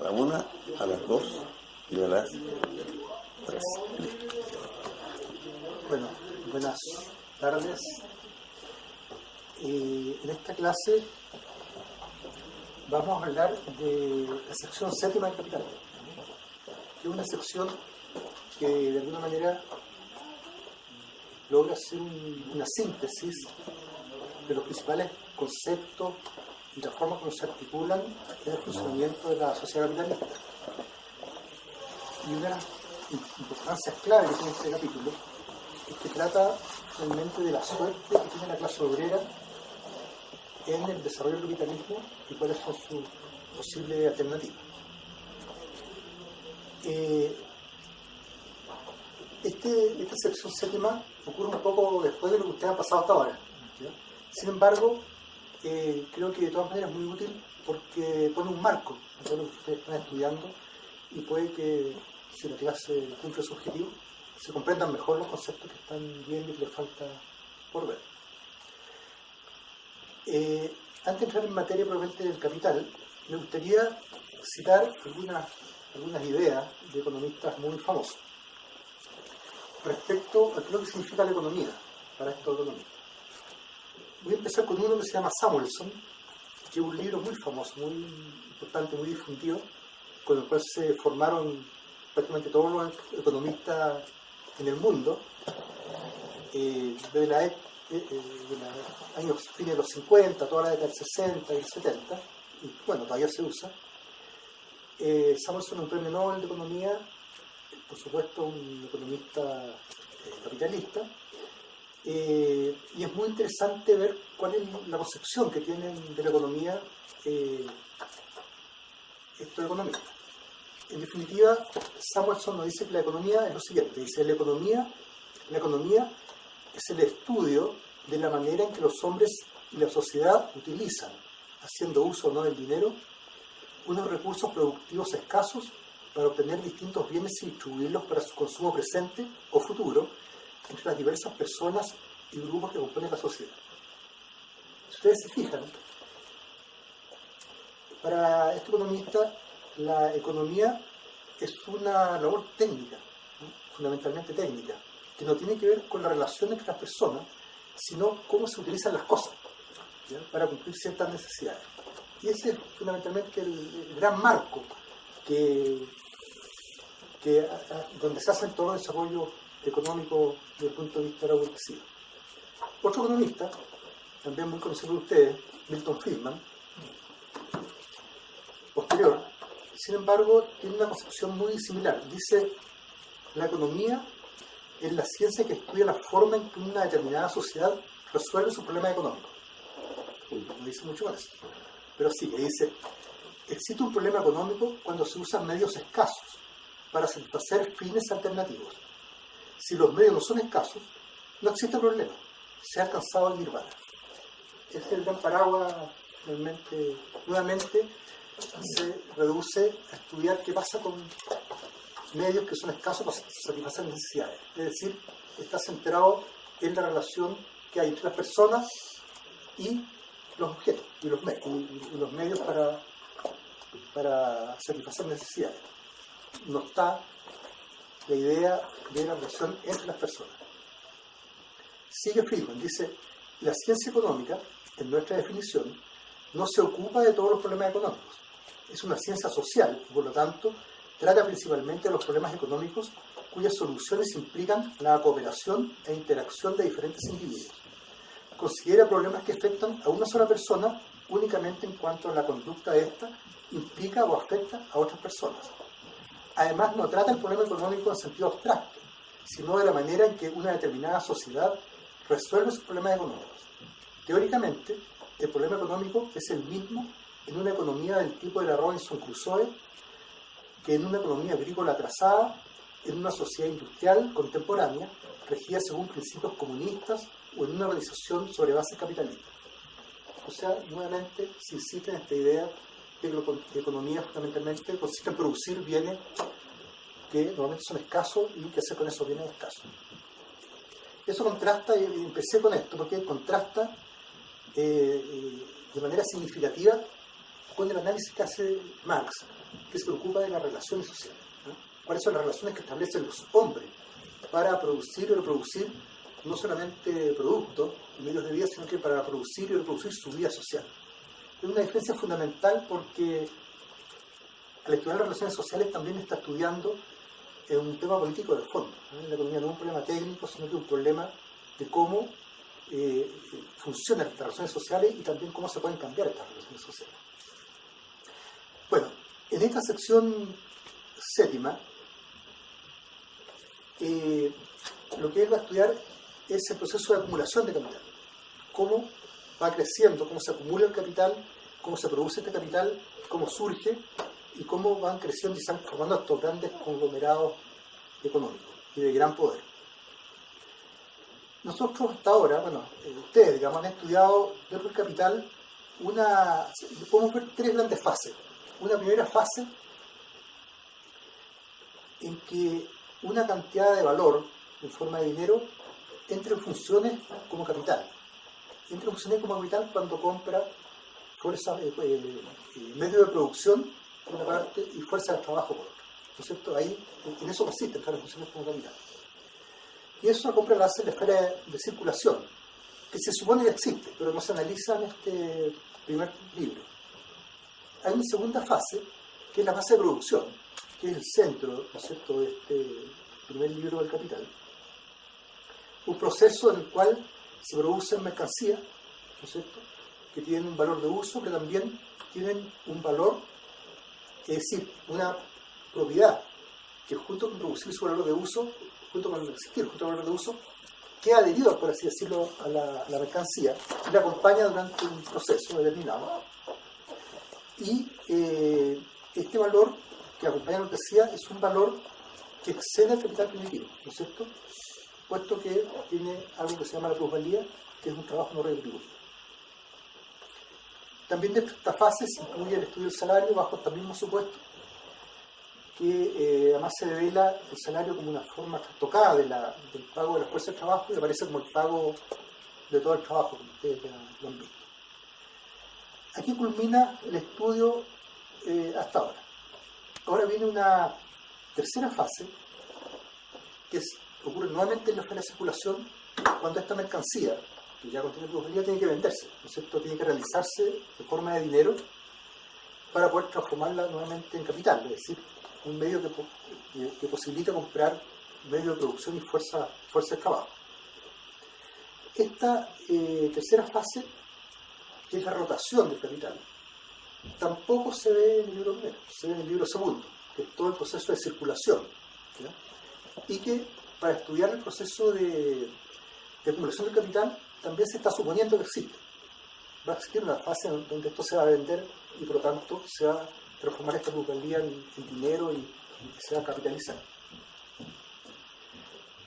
la 1, a las 2 y a las 3. Listo. Bueno, buenas tardes. En esta clase vamos a hablar de la sección séptima del Capital, que es una sección que de alguna manera logra hacer una síntesis de los principales conceptos y las formas como se articulan en el funcionamiento de la sociedad capitalista. Y una de las importancias clave que tiene este capítulo es que trata realmente de la suerte que tiene la clase obrera en el desarrollo del capitalismo y cuáles son sus posibles alternativas. Esta sección séptima ocurre un poco después de lo que ustedes han pasado hasta ahora, ¿ya? Sin embargo, creo que de todas maneras es muy útil porque pone un marco a todo lo que ustedes están estudiando y puede que, si la clase cumple su objetivo, se comprendan mejor los conceptos que están viendo y que les falta por ver. Antes de entrar en materia probablemente del capital, me gustaría citar algunas ideas de economistas muy famosos respecto a lo que significa la economía para estos economistas. Voy a empezar con uno que se llama Samuelson, que es un libro muy famoso, muy importante, muy difundido, con el cual se formaron prácticamente todos los economistas en el mundo, desde los años fines de los 50, toda la década del 60 y el 70, y bueno, todavía se usa. Samuelson es un premio Nobel de Economía, por supuesto un economista capitalista, y es muy interesante ver cuál es la concepción que tienen de la economía estos economistas. En definitiva, Samuelson nos dice que la economía es lo siguiente: dice, la economía es el estudio de la manera en que los hombres y la sociedad utilizan, haciendo uso o no del dinero, unos recursos productivos escasos para obtener distintos bienes y distribuirlos para su consumo presente o futuro entre las diversas personas y grupos que componen la sociedad. Si ustedes se fijan, para este economista la economía es una labor técnica, ¿no? Fundamentalmente técnica, que no tiene que ver con la relación entre las personas, sino cómo se utilizan las cosas, ¿ya? Para cumplir ciertas necesidades. Y ese es fundamentalmente el gran marco donde se hacen todo el desarrollo económico desde el punto de vista de la burguesía. Otro economista, también muy conocido por ustedes, Milton Friedman, posterior, sin embargo, tiene una concepción muy similar. Dice, la economía es la ciencia que estudia la forma en que una determinada sociedad resuelve sus problemas económicos. No dice mucho más, pero sí, dice, existe un problema económico cuando se usan medios escasos para satisfacer fines alternativos. Si los medios no son escasos, no existe problema. Se ha alcanzado el nirvana. Este es el gran paraguas, realmente, nuevamente se reduce a estudiar qué pasa con medios que son escasos para satisfacer necesidades. Es decir, está centrado en la relación que hay entre las personas y los objetos y los medios para satisfacer necesidades. No está la idea de la relación entre las personas. Sigue Friedman, dice, la ciencia económica, en nuestra definición, no se ocupa de todos los problemas económicos. Es una ciencia social y, por lo tanto, trata principalmente de los problemas económicos cuyas soluciones implican la cooperación e interacción de diferentes individuos. Considera problemas que afectan a una sola persona únicamente en cuanto a la conducta de ésta implica o afecta a otras personas. Además, no trata el problema económico en sentido abstracto, sino de la manera en que una determinada sociedad resuelve sus problemas económicos. Teóricamente, el problema económico es el mismo en una economía del tipo de la Robinson Crusoe que en una economía agrícola atrasada, en una sociedad industrial contemporánea, regida según principios comunistas o en una organización sobre bases capitalistas. O sea, nuevamente se insiste en esta idea de que la economía fundamentalmente consiste en producir bienes que normalmente son escasos y qué hacer con esos bienes escasos. Eso contrasta, y empecé con esto, porque contrasta de manera significativa con el análisis que hace Marx que se preocupa de las relaciones sociales, ¿no? ¿Cuáles son las relaciones que establecen los hombres para producir y reproducir no solamente productos y medios de vida, sino que para producir y reproducir su vida social? Es una diferencia fundamental porque al estudiar las relaciones sociales también está estudiando un tema político de fondo, ¿no? La economía no es un problema técnico, sino que es un problema de cómo funcionan las relaciones sociales y también cómo se pueden cambiar estas relaciones sociales. Bueno, en esta sección séptima, lo que él va a estudiar es el proceso de acumulación de capital. Cómo va creciendo, cómo se acumula el capital, cómo se produce este capital, cómo surge y cómo van creciendo y se van formando estos grandes conglomerados económicos y de gran poder. Nosotros hasta ahora, ustedes, digamos, han estudiado dentro del capital podemos ver tres grandes fases. Una primera fase en que una cantidad de valor en forma de dinero entra en funciones como capital. Entra en funciones como capital cuando compra fuerza, medios de producción por una parte y fuerza de trabajo por otra. ¿No es cierto? Ahí, en eso consiste entrar en funciones como capital. Y eso la compra la hace en la esfera de circulación, que se supone que existe, pero no se analiza en este primer libro. Hay una segunda fase, que es la fase de producción, que es el centro, ¿no es cierto?, de este primer libro del Capital. Un proceso en el cual se producen mercancías, ¿no es cierto?, que tienen un valor de uso, pero también tienen un valor, es decir, una propiedad, que junto con producir su valor de uso, junto con existir, junto al valor de uso, queda adherido, por así decirlo, a la mercancía y la acompaña durante un proceso determinado. Y este valor que acompaña a la mercancía es un valor que excede el capital primitivo, ¿no es cierto?, puesto que tiene algo que se llama la plusvalía, que es un trabajo no retributivo. También de esta fase se incluye el estudio del salario bajo este mismo supuesto, que además se revela el salario como una forma tocada del pago de la fuerza de trabajo y aparece como el pago de todo el trabajo, como ustedes lo han visto. Aquí culmina el estudio hasta ahora. Ahora viene una tercera fase, que ocurre nuevamente en la esfera de circulación, cuando esta mercancía, que ya contiene plusvalía, tiene que venderse, ¿no es cierto?, tiene que realizarse de forma de dinero para poder transformarla nuevamente en capital, es decir, un medio que posibilita comprar medios de producción y fuerza de trabajo. Esta tercera fase, que es la rotación del capital, tampoco se ve en el libro primero, se ve en el libro segundo, que es todo el proceso de circulación, ¿ya? Y que para estudiar el proceso de acumulación del capital también se está suponiendo que existe. Va a existir una fase donde esto se va a vender y por lo tanto se va a transformar esta plusvalía en dinero y se va a capitalizar.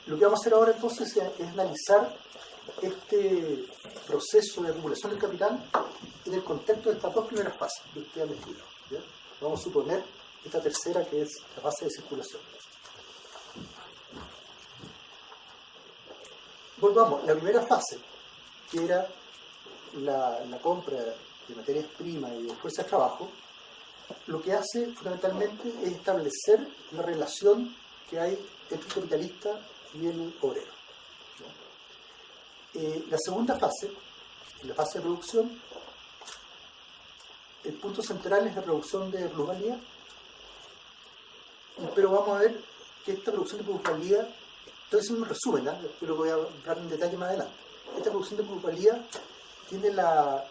Lo que vamos a hacer ahora entonces es analizar este proceso de acumulación del capital en el contexto de estas dos primeras fases que ustedes han estudiado, ¿ya? Vamos a suponer esta tercera, que es la fase de circulación. Volvamos, la primera fase, que era la compra de materias primas y de fuerza de trabajo, lo que hace fundamentalmente es establecer la relación que hay entre el capitalista y el obrero, ¿no? La segunda fase, la fase de producción, el punto central es la producción de plusvalía, pero vamos a ver que esta producción de plusvalía, entonces es un resumen, ¿no?, después lo voy a hablar en detalle más adelante. Esta producción de plusvalía tiene la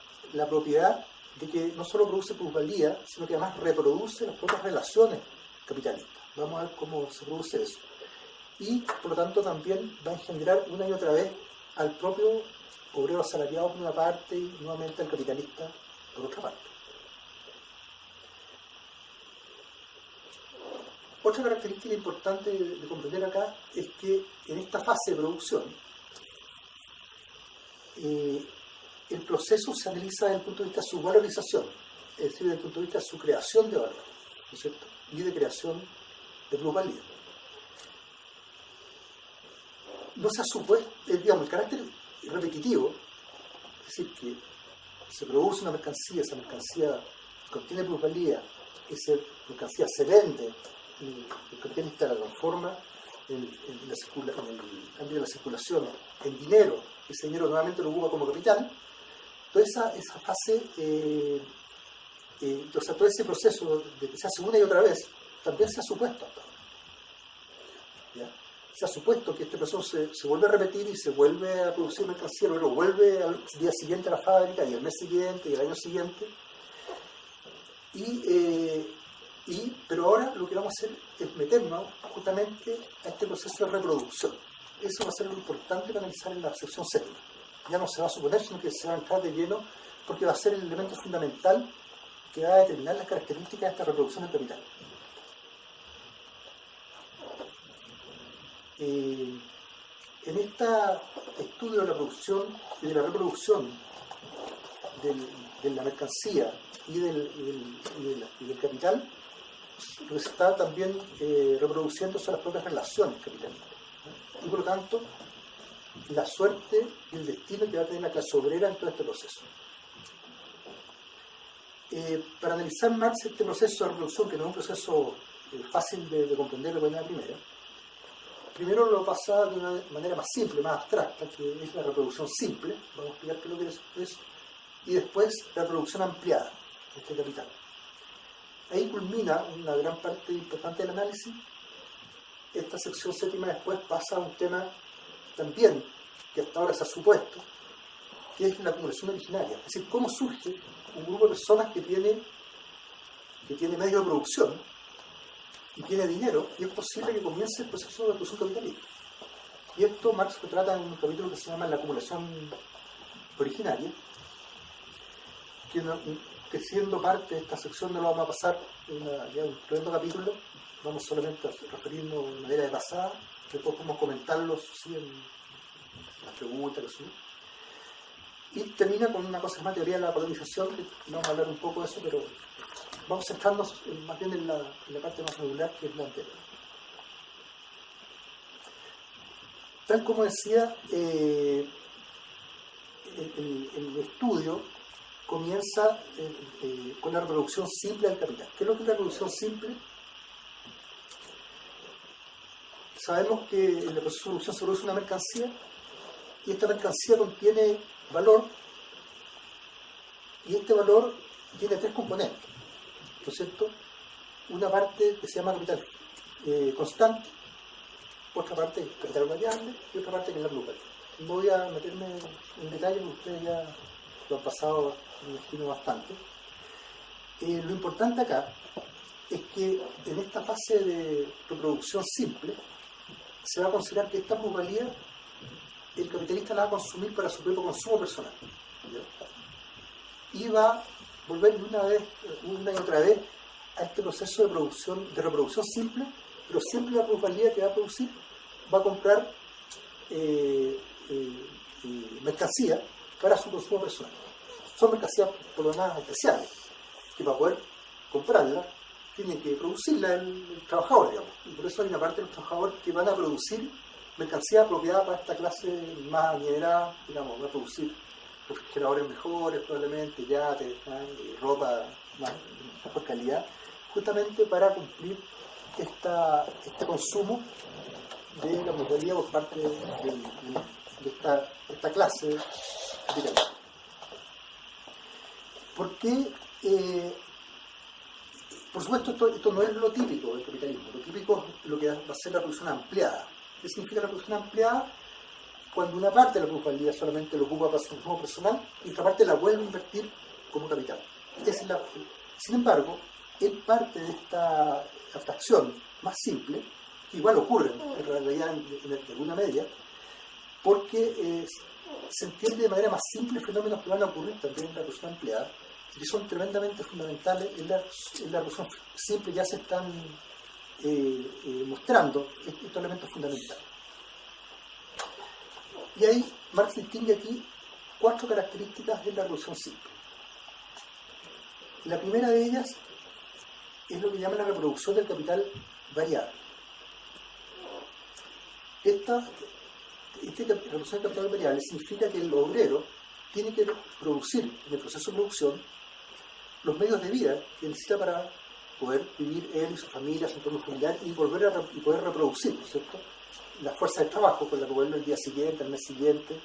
propiedad de que no solo produce plusvalía, sino que además reproduce las propias relaciones capitalistas. Vamos a ver cómo se produce eso. Y, por lo tanto, también va a engendrar una y otra vez al propio obrero asalariado por una parte y nuevamente al capitalista por otra parte. Otra característica importante de comprender acá es que en esta fase de producción el proceso se analiza desde el punto de vista de su valorización, es decir, desde el punto de vista de su creación de valor, ¿no es cierto?, y de creación de plusvalía. No se ha supuesto, digamos, el carácter repetitivo, es decir, que se produce una mercancía, esa mercancía contiene plusvalía, esa mercancía se vende, el capitalista la transforma en el ámbito de la circulación en dinero, ese dinero nuevamente lo ocupa como capital. Toda esa fase, o sea, todo ese proceso de que se hace una y otra vez, también se ha supuesto hasta ahora. ¿Ya? Se ha supuesto que este proceso se vuelve a repetir y se vuelve a producir mercancía, luego vuelve al día siguiente a la fábrica, y al mes siguiente, y al año siguiente. Pero ahora lo que vamos a hacer es meternos justamente a este proceso de reproducción. Eso va a ser lo importante para analizar en la sección séptima. Ya no se va a suponer, sino que se va a entrar de lleno, porque va a ser el elemento fundamental que va a determinar las características de esta reproducción del capital. En este estudio de la producción y de la reproducción de la mercancía y del capital, lo está también reproduciéndose las propias relaciones capitalistas. Y por lo tanto, la suerte y el destino que va a tener la clase obrera en todo este proceso. Para analizar Marx este proceso de reproducción, que no es un proceso fácil de comprender de buena primera, primero lo pasa de una manera más simple, más abstracta, que es la reproducción simple, vamos a explicar qué es lo que es eso, y después la reproducción ampliada de este capital. Ahí culmina una gran parte importante del análisis. Esta sección séptima después pasa a un tema también que hasta ahora se ha supuesto, que es la acumulación originaria. Es decir, cómo surge un grupo de personas que tiene medio de producción y tiene dinero, y es posible que comience el proceso de producción capitalista. Y esto Marx lo trata en un capítulo que se llama la acumulación originaria, que siendo parte de esta sección no lo vamos a pasar ya un tremendo capítulo, vamos solamente a referirnos de manera de pasada, después podemos comentarlos ¿sí? en las preguntas, ¿sí? Y termina con una cosa que es más teoría de la polarización, que vamos a hablar un poco de eso, pero vamos a centrarnos más bien en la parte más medular, que es la anterior. Tal como decía, el estudio comienza con la reproducción simple del capital. ¿Qué es lo que es la reproducción simple? Sabemos que en el proceso de producción se produce una mercancía y esta mercancía contiene valor, y este valor tiene tres componentes, ¿no es cierto? Una parte que se llama capital constante, otra parte que es capital variable y otra parte que es la plusvalía. No voy a meterme en detalle porque ustedes ya lo han pasado, me imagino, bastante. Lo importante acá es que en esta fase de reproducción simple se va a considerar que esta plusvalía el capitalista la va a consumir para su propio consumo personal, ¿ya? Y va a volver una y otra vez a este proceso de reproducción simple, pero siempre la plusvalía que va a producir va a comprar mercancía para su consumo personal. Son mercancías por lo demás especiales, que para poder comprarla tiene que producirla el trabajador, digamos. Y por eso hay una parte de los trabajadores que van a producir mercancía apropiada para esta clase más adinerada, digamos, va a producir refrigeradores mejores, probablemente, yates, ropa más mejor calidad, justamente para cumplir este consumo de la plusvalía por parte de esta clase de capital. Porque, por supuesto, esto no es lo típico del capitalismo. Lo típico es lo que va a ser la producción ampliada. ¿Qué significa la producción ampliada? Cuando una parte de la plusvalía solamente lo ocupa para su consumo personal y otra parte la vuelve a invertir como capital. Sin embargo, es parte de esta abstracción más simple, que igual ocurre en realidad en alguna medida, porque se entiende de manera más simple fenómenos que van a ocurrir también en la producción ampliada, que son tremendamente fundamentales en la producción simple. Ya se están mostrando estos elementos fundamentales. Y ahí Marx distingue aquí 4 características de la revolución simple. La primera de ellas es lo que llama la reproducción del capital variable. Esta reproducción del capital variable significa que el obrero tiene que producir en el proceso de producción los medios de vida que necesita para poder vivir él y su familia, su entorno familiar y poder reproducir, ¿no es cierto?, la fuerza de trabajo con la que vuelven el día siguiente, el mes siguiente.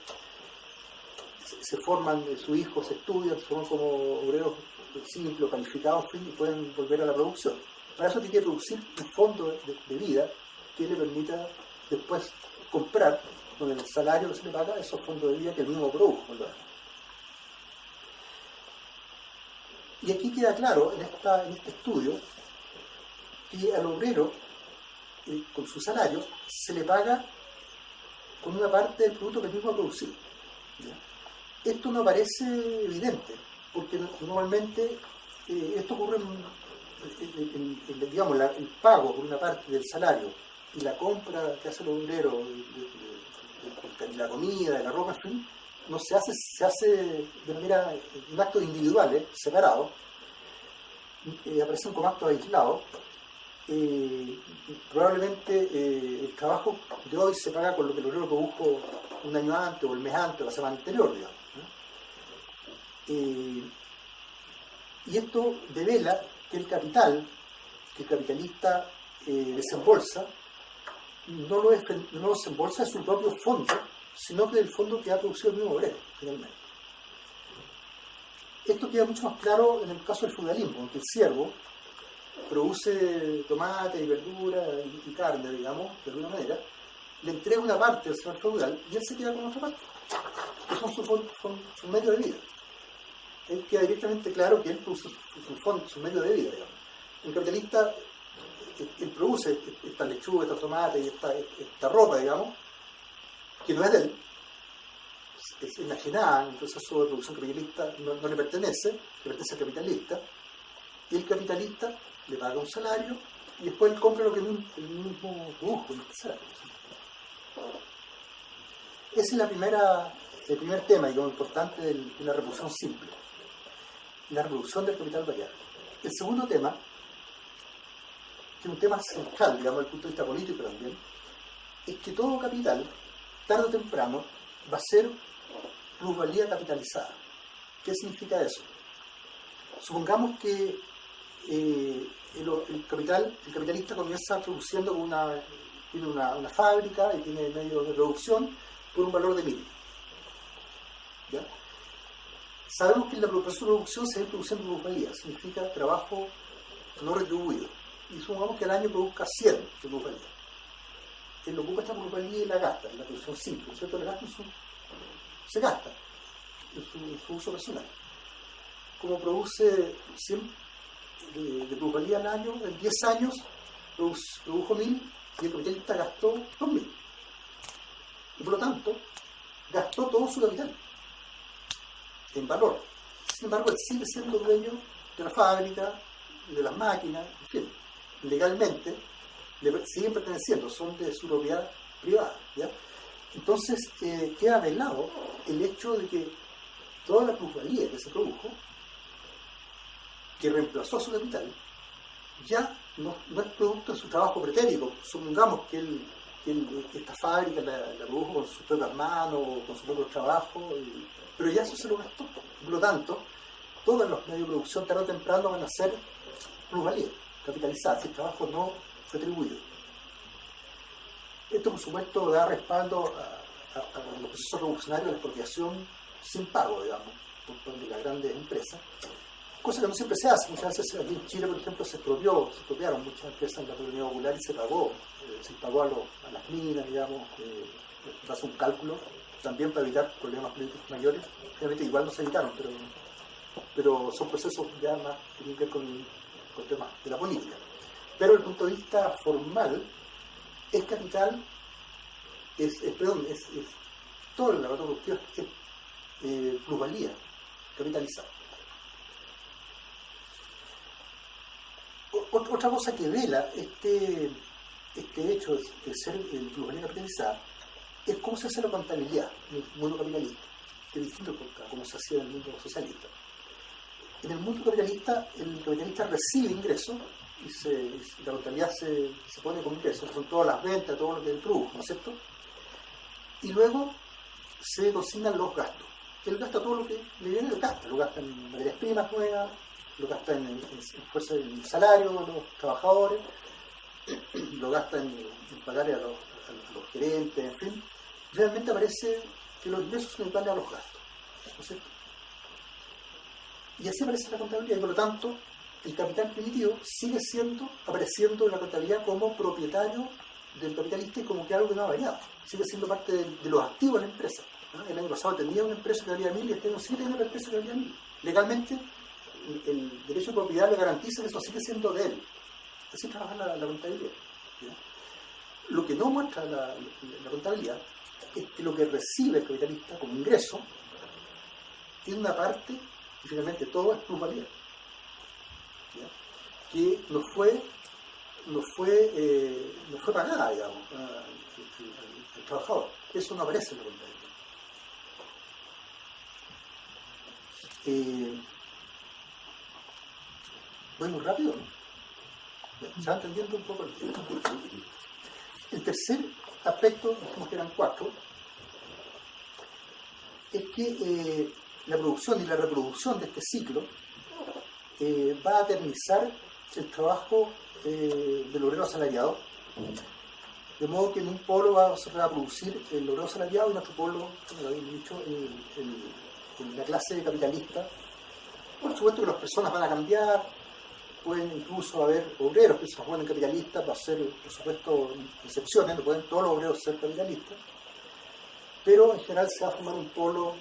Se forman, sus hijos estudian, se forman como obreros simples, calificados, y pueden volver a la producción. Para eso tiene que producir un fondo de vida que le permita después comprar con el salario que se le paga esos fondos de vida que el mismo produjo. ¿Verdad? Y aquí queda claro en este estudio que al obrero, con su salario, se le paga con una parte del producto que el mismo ha producido. ¿Ya? Esto no parece evidente, porque normalmente esto ocurre digamos, el pago por una parte del salario y la compra que hace el obrero de la comida, de la ropa, en fin, no se hace de manera, en actos individuales, separados, aparecen como actos aislados. Probablemente el trabajo de hoy se paga con lo que el obrero produjo un año antes o el mes antes o la semana anterior, digamos, ¿no? Y esto devela que el capitalista desembolsa, no lo desembolsa de su propio fondo, sino que del fondo que ha producido el mismo obrero, finalmente. Esto queda mucho más claro en el caso del feudalismo, en que el siervo produce tomate y verdura y carne, digamos, de alguna manera, le entrega una parte al señor feudal y él se queda con otra parte, que son su medio de vida. Él queda directamente claro que él produce su medio de vida, digamos. El capitalista, él produce esta lechuga, esta tomate y esta ropa, digamos, que no es de él, es enajenada en el proceso de producción capitalista, no le pertenece, le pertenece al capitalista, y el capitalista le paga un salario y después él compra lo que el mismo produjo, el salario. Ese es el primer tema, digamos, importante de la reproducción simple, la reproducción del capital variable. El segundo tema, que es un tema central, digamos, desde el punto de vista político también, es que todo capital, tarde o temprano, va a ser plusvalía capitalizada. ¿Qué significa eso? Supongamos que el capitalista comienza produciendo tiene una fábrica y tiene medios de producción por un valor de 1000. ¿Ya? Sabemos que en la producción se va produciendo plusvalía, significa trabajo no retribuido. Y supongamos que al año produzca 100 de plusvalía. Él ocupa esta plusvalía y la gasta en la producción simple, ¿cierto? La gasta se gasta en su uso personal. Como produce 100 de plusvalía al año, en 10 años produjo 1000 y el capitalista gastó 2000. Y por lo tanto, gastó todo su capital en valor. Sin embargo, él sigue siendo dueño de la fábrica, de las máquinas, en fin, legalmente le siguen perteneciendo, son de su propiedad privada, ¿ya? Entonces queda velado el hecho de que toda la plusvalía que se produjo, que reemplazó a su capital, ya no es producto de su trabajo pretérico. Supongamos que esta fábrica la produjo con sus propias manos o con su propio trabajo, pero ya eso se lo gastó. Por lo tanto, todos los medios de producción tarde o temprano van a ser plusvalía, capitalizadas, el trabajo no retribuido. Esto, por supuesto, da respaldo a los procesos revolucionarios de la expropiación sin pago, digamos, por parte de las grandes empresas, cosa que no siempre se hace. Muchas veces aquí en Chile, por ejemplo, se expropiaron muchas empresas en la economía popular y se pagó a las minas, digamos, se hace un cálculo también para evitar problemas políticos mayores. Obviamente igual no se evitaron, pero son procesos ya más que tienen que ver con temas de la política. Pero desde el punto de vista formal, el capital es todo el aparato productivo es plusvalía capitalizada. Otra cosa que vela este hecho de ser plusvalía capitalizada es cómo se hace la contabilidad en el mundo capitalista, que es distinto a cómo se hacía en el mundo socialista. En el mundo capitalista, el capitalista recibe ingresos y la contabilidad se pone como ingresos, son todas las ventas, todo lo que él produjo, ¿no es cierto? Y luego se consignan los gastos. Él gasta todo lo que le viene, lo gasta en materias primas nuevas, lo gasta en fuerza del salario de los trabajadores, lo gasta en pagar a los gerentes, en fin. Realmente aparece que los ingresos son iguales a los gastos, ¿no es cierto? Y así aparece la contabilidad, y por lo tanto el capital primitivo sigue apareciendo en la contabilidad como propietario del capitalista y como que algo que no ha variado, sigue siendo parte de los activos de la empresa, ¿no? El año pasado tenía una empresa que valía 1.000 y este año sigue teniendo una empresa que valía 1.000. Legalmente el derecho de propiedad le garantiza que eso sigue siendo de él. Así trabaja la contabilidad, ¿ya? Lo que no muestra la contabilidad es que lo que recibe el capitalista como ingreso tiene una parte, y finalmente todo es plusvalía, ¿ya? Que no fue pagada, digamos, al trabajador. Eso no aparece en la contabilidad. Voy muy rápido, ¿no? Se va entendiendo un poco el tema. El tercer aspecto, dijimos que eran 4, es que la producción y la reproducción de este ciclo va a eternizar el trabajo del obrero asalariado, de modo que en un polo va a producir el obrero asalariado y en otro polo, como lo habéis dicho, la clase capitalista. Por supuesto que las personas van a cambiar, pueden incluso haber obreros que se transforman en capitalistas, va a ser, por supuesto, excepciones, no pueden todos los obreros ser capitalistas, pero en general se va a formar un polo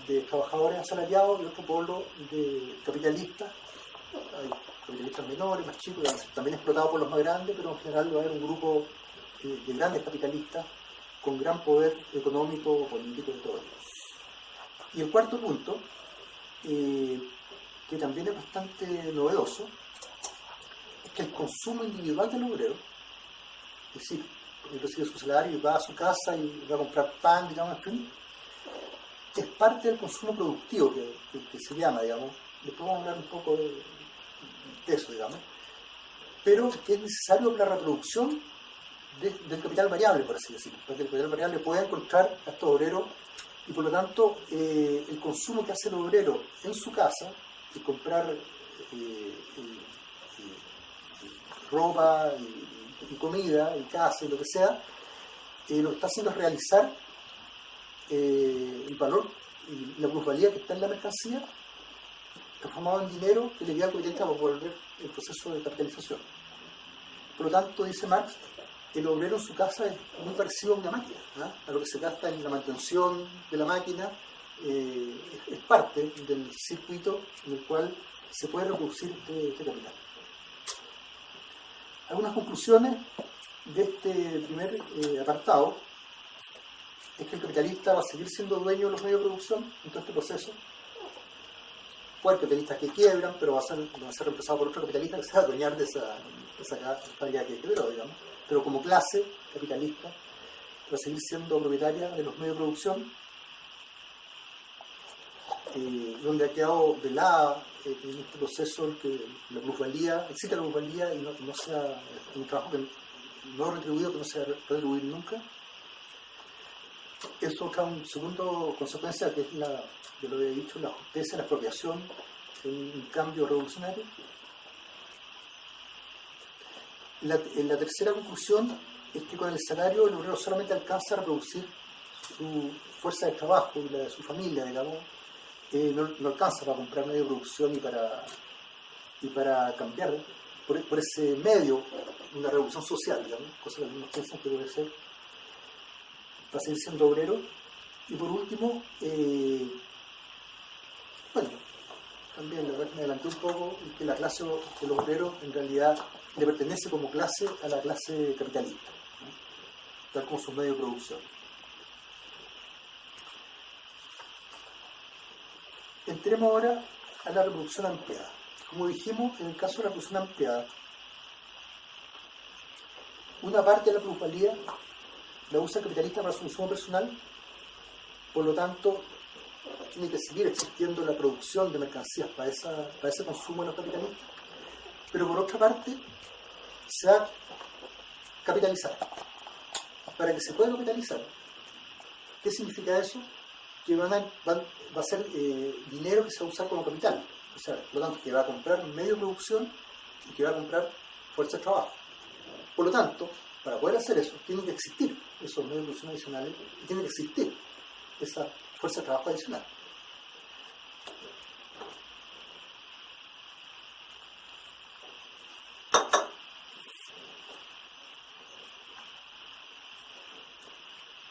de trabajadores asalariados y otro polo de capitalistas. Hay capitalistas menores, más chicos, también explotados por los más grandes, pero en general va a haber un grupo de grandes capitalistas con gran poder económico, político y todo eso. Y el cuarto punto, que también es bastante novedoso, es que el consumo individual del obrero, es decir, él recibe su salario y va a su casa y va a comprar pan, digamos, en fin, es parte del consumo productivo que se llama, digamos. Después vamos a hablar un poco de eso, digamos, pero que es necesario para la reproducción del capital variable, por así decirlo, para que el capital variable pueda encontrar a estos obreros y por lo tanto el consumo que hace el obrero en su casa, y comprar ropa y comida y casa y lo que sea, lo que está haciendo es realizar el valor y la plusvalía que está en la mercancía transformado en dinero que le da al capitalista para volver el proceso de capitalización. Por lo tanto, dice Marx, el obrero en su casa es muy parecido a una máquina, ¿no? A lo que se gasta en la mantención de la máquina, es parte del circuito en el cual se puede reproducir este capital. Algunas conclusiones de este primer apartado es que el capitalista va a seguir siendo dueño de los medios de producción en todo este proceso. Puede haber capitalistas que quiebran, pero va a ser reemplazado por otro capitalista que se va a adueñar de esa fábrica que quebró, digamos. Pero como clase capitalista va a seguir siendo propietaria de los medios de producción, donde ha quedado velada en este proceso el que la plusvalía, existe la plusvalía y no sea un trabajo que no retribuido, que no sea retribuir nunca. Eso trae una segunda consecuencia, que es yo lo había dicho, la justicia, la expropiación, un cambio revolucionario. La tercera conclusión es que con el salario el obrero solamente alcanza a reproducir su fuerza de trabajo y la de su familia, digamos, no alcanza para comprar medio de producción y para cambiar por ese medio una revolución social, digamos, cosa que algunos piensan que debe ser, va a seguir siendo obrero. Y por último, bueno, también la verdad que me adelanté un poco, y que la clase del obrero en realidad le pertenece como clase a la clase capitalista, ¿no? Tal como sus medios de producción. Entremos ahora a la reproducción ampliada. Como dijimos, en el caso de la reproducción ampliada, una parte de la plusvalía la usa el capitalista para su consumo personal, por lo tanto, tiene que seguir existiendo la producción de mercancías para ese consumo de los capitalistas, pero por otra parte, se va a capitalizar. Para que se pueda capitalizar, ¿qué significa eso? Que va a ser dinero que se va a usar como capital. O sea, por lo tanto, que va a comprar medio de producción y que va a comprar fuerza de trabajo. Por lo tanto, para poder hacer eso, tienen que existir esos medios de producción adicionales y tiene que existir esa fuerza de trabajo adicional.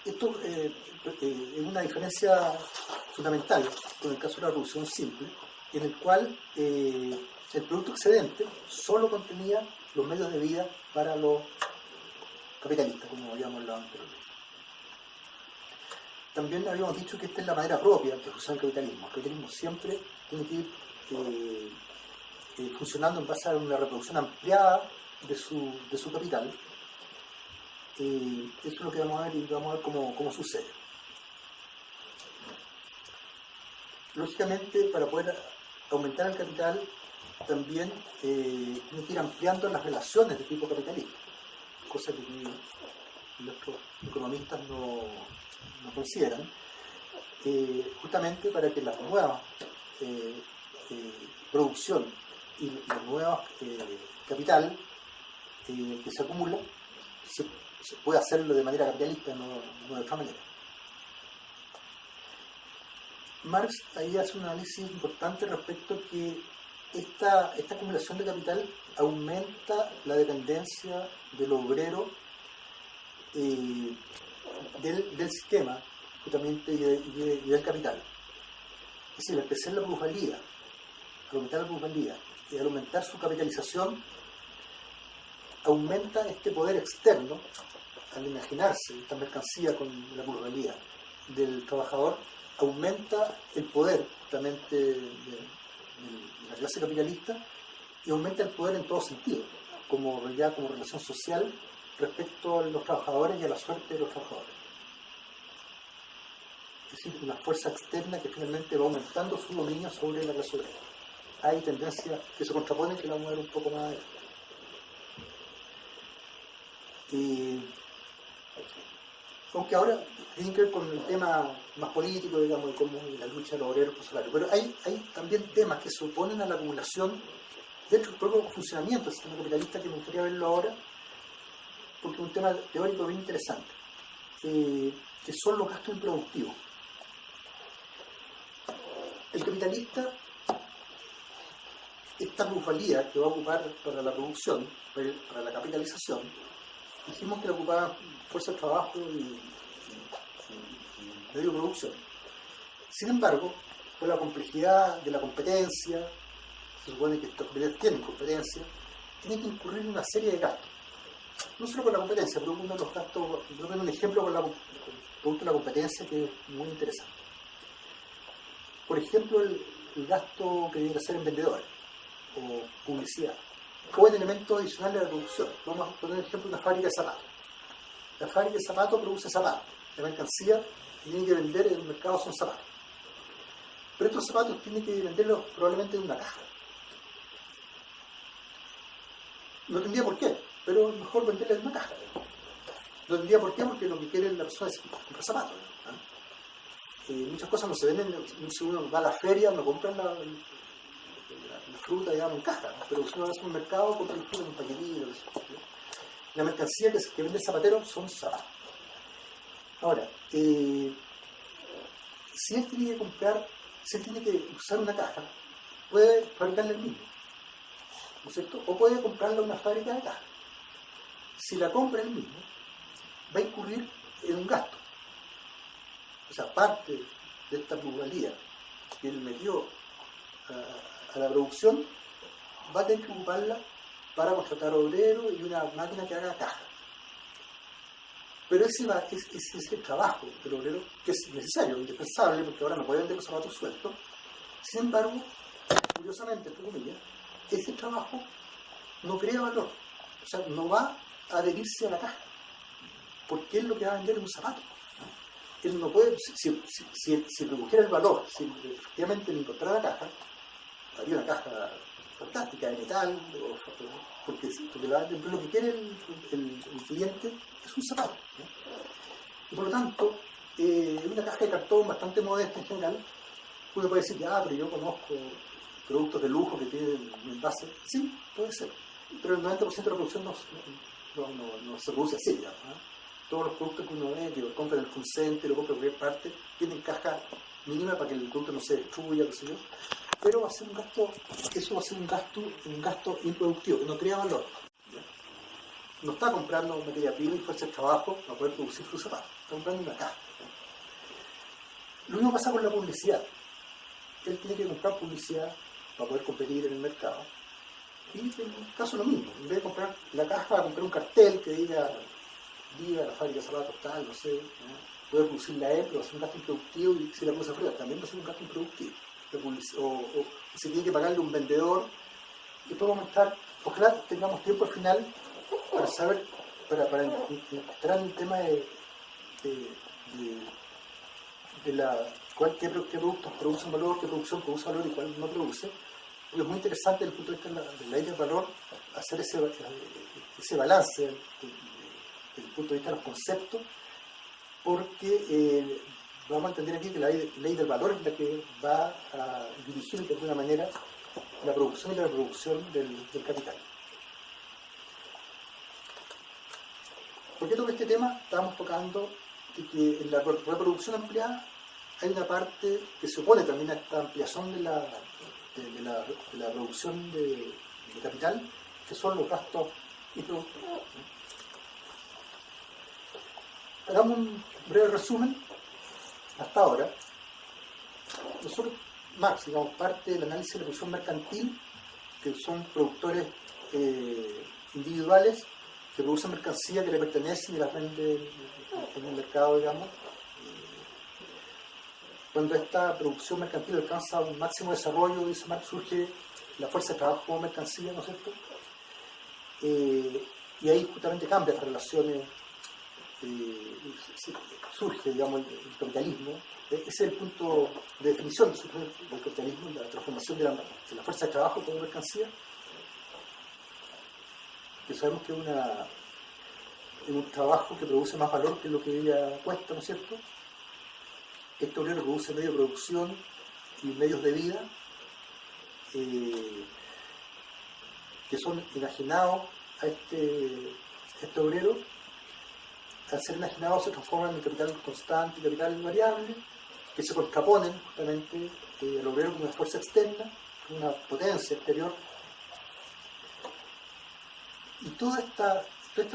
Esto es una diferencia fundamental con el caso de la revolución simple, en el cual el producto excedente solo contenía los medios de vida para los capitalistas, como habíamos hablado anteriormente. También habíamos dicho que esta es la manera propia de usar el capitalismo. El capitalismo siempre tiene que ir funcionando en base a una reproducción ampliada de su capital. Eso es lo que vamos a ver y vamos a ver cómo sucede. Lógicamente, para poder aumentar el capital, también tiene que ir ampliando las relaciones de tipo capitalista, cosa que nuestros economistas no consideran, justamente para que la nueva producción y la nueva capital que se acumula se puede hacerlo de manera capitalista, no de otra manera. Marx ahí hace un análisis importante respecto a que esta acumulación de capital aumenta la dependencia del obrero del sistema justamente y del capital. Es decir, al crecer la plusvalía, al aumentar la plusvalía y al aumentar su capitalización, aumenta este poder externo al imaginarse esta mercancía con la plusvalía del trabajador, aumenta el poder justamente de la clase capitalista y aumenta el poder en todo sentido, como relación social respecto a los trabajadores y a la suerte de los trabajadores. Es decir, una fuerza externa que finalmente va aumentando su dominio sobre la clase obrera. Hay tendencias que se contraponen, que la vamos a ver un poco más adelante. Aunque ahora tiene que ver con el tema más político, digamos, de cómo la lucha de los obreros por salario. Pero hay también temas que se oponen a la acumulación dentro del propio funcionamiento del sistema capitalista, que me gustaría verlo ahora, porque es un tema teórico bien interesante, que son los gastos improductivos. El capitalista, esta plusvalía que va a ocupar para la producción, para la capitalización, dijimos que la ocupaba fuerza de trabajo y medio de producción. Sin embargo, por la complejidad de la competencia, se supone que estos capitalistas tienen competencia, tienen que incurrir en una serie de gastos. No solo por la competencia, pero uno de los gastos, yo tengo un ejemplo con el producto de la competencia que es muy interesante. Por ejemplo, el gasto que debe hacer en vendedores o publicidad, o en elementos adicionales de la producción. Vamos a poner el ejemplo de una fábrica de zapatos. La fábrica de zapatos produce zapatos. La mercancía que tiene que vender en el mercado son zapatos. Pero estos zapatos tienen que venderlos probablemente en una caja. No tendría por qué, pero es mejor venderlos en una caja. No tendría por qué, porque lo que quiere la persona es comprar zapatos. Muchas cosas no se venden, si uno va a la feria, no compran la fruta, digamos, en caja, ¿no? Pero si uno va a un mercado, compra la fruta en un paquetito. La mercancía que vende el zapatero son zapatos. Ahora, si él tiene que usar una caja, puede fabricarla él mismo, ¿no es cierto? O puede comprarla a una fábrica de caja. Si la compra él mismo, va a incurrir en un gasto. O sea, parte de esta plusvalía que él metió a la producción, va a tener que ocuparla para contratar obreros y una máquina que haga caja. Pero ese es el trabajo del obrero, que es necesario, indispensable, porque ahora no puede vender los zapatos sueltos. Sin embargo, curiosamente, entre comillas, ese trabajo no crea valor. O sea, no va a adherirse a la caja, porque él lo que va a vender es un zapato. Él no puede, si redujera el valor, si efectivamente le encontrara la caja, haría una caja fantástica de metal, porque lo que quiere el cliente es un zapato, ¿no? Y por lo tanto, una caja de cartón bastante modesta en general, uno puede decir, pero yo conozco productos de lujo que tienen envase, sí, puede ser, pero el 90% de la producción no se produce así, digamos, ¿no? Todos los productos que uno ve, que lo compra en el full center, lo compra en cualquier parte, tienen caja mínima para que el producto no se destruya, qué sé yo, pero va a ser un gasto, eso va a ser un gasto improductivo, que no crea valor. ¿Ya? No está comprando materia prima y fuerza de trabajo para poder producir sus zapatos, está comprando una caja. Lo mismo pasa con la publicidad. Él tiene que comprar publicidad para poder competir en el mercado. Y en el caso lo mismo, en vez de comprar la caja, va a comprar un cartel que diga la fábrica de zapatos tal, no sé, ¿no? Puede producir la él, pero va a ser un gasto improductivo, y si la cosa prueba también va a ser un gasto improductivo. O se tiene que pagarle a un vendedor. Y podemos aumentar, ojalá tengamos tiempo al final para saber, para entrar en el tema de qué productos producen valor, qué producción produce valor y cuál no produce. Y es muy interesante desde el punto de vista de la ley del valor hacer ese balance desde el punto de vista de los conceptos, porque vamos a entender aquí que la ley del valor es la que va a dirigir de alguna manera la producción y la reproducción del capital. ¿Por qué toco este tema? Estábamos tocando de que en la reproducción ampliada hay una parte que se opone también a esta ampliación de la producción de capital, que son los gastos improductivos. Hagamos un breve resumen. Hasta ahora, nosotros, Marx, digamos, parte del análisis de la producción mercantil, que son productores individuales que producen mercancía que le pertenecen y las venden en el mercado, digamos. Cuando esta producción mercantil alcanza un máximo desarrollo, dice Marx, surge la fuerza de trabajo como mercancía, ¿no es cierto? Y ahí justamente cambian las relaciones, surge, digamos, el capitalismo. Ese es el punto de definición del capitalismo, la transformación de la fuerza de trabajo como mercancía, que sabemos que es un trabajo que produce más valor que lo que ella cuesta, ¿no es cierto? Este obrero produce medios de producción y medios de vida que son enajenados a este obrero. Al ser enajenados se transforman en capital constante y capital variable, que se contraponen justamente al obrero con una fuerza externa, con una potencia exterior. Y toda esta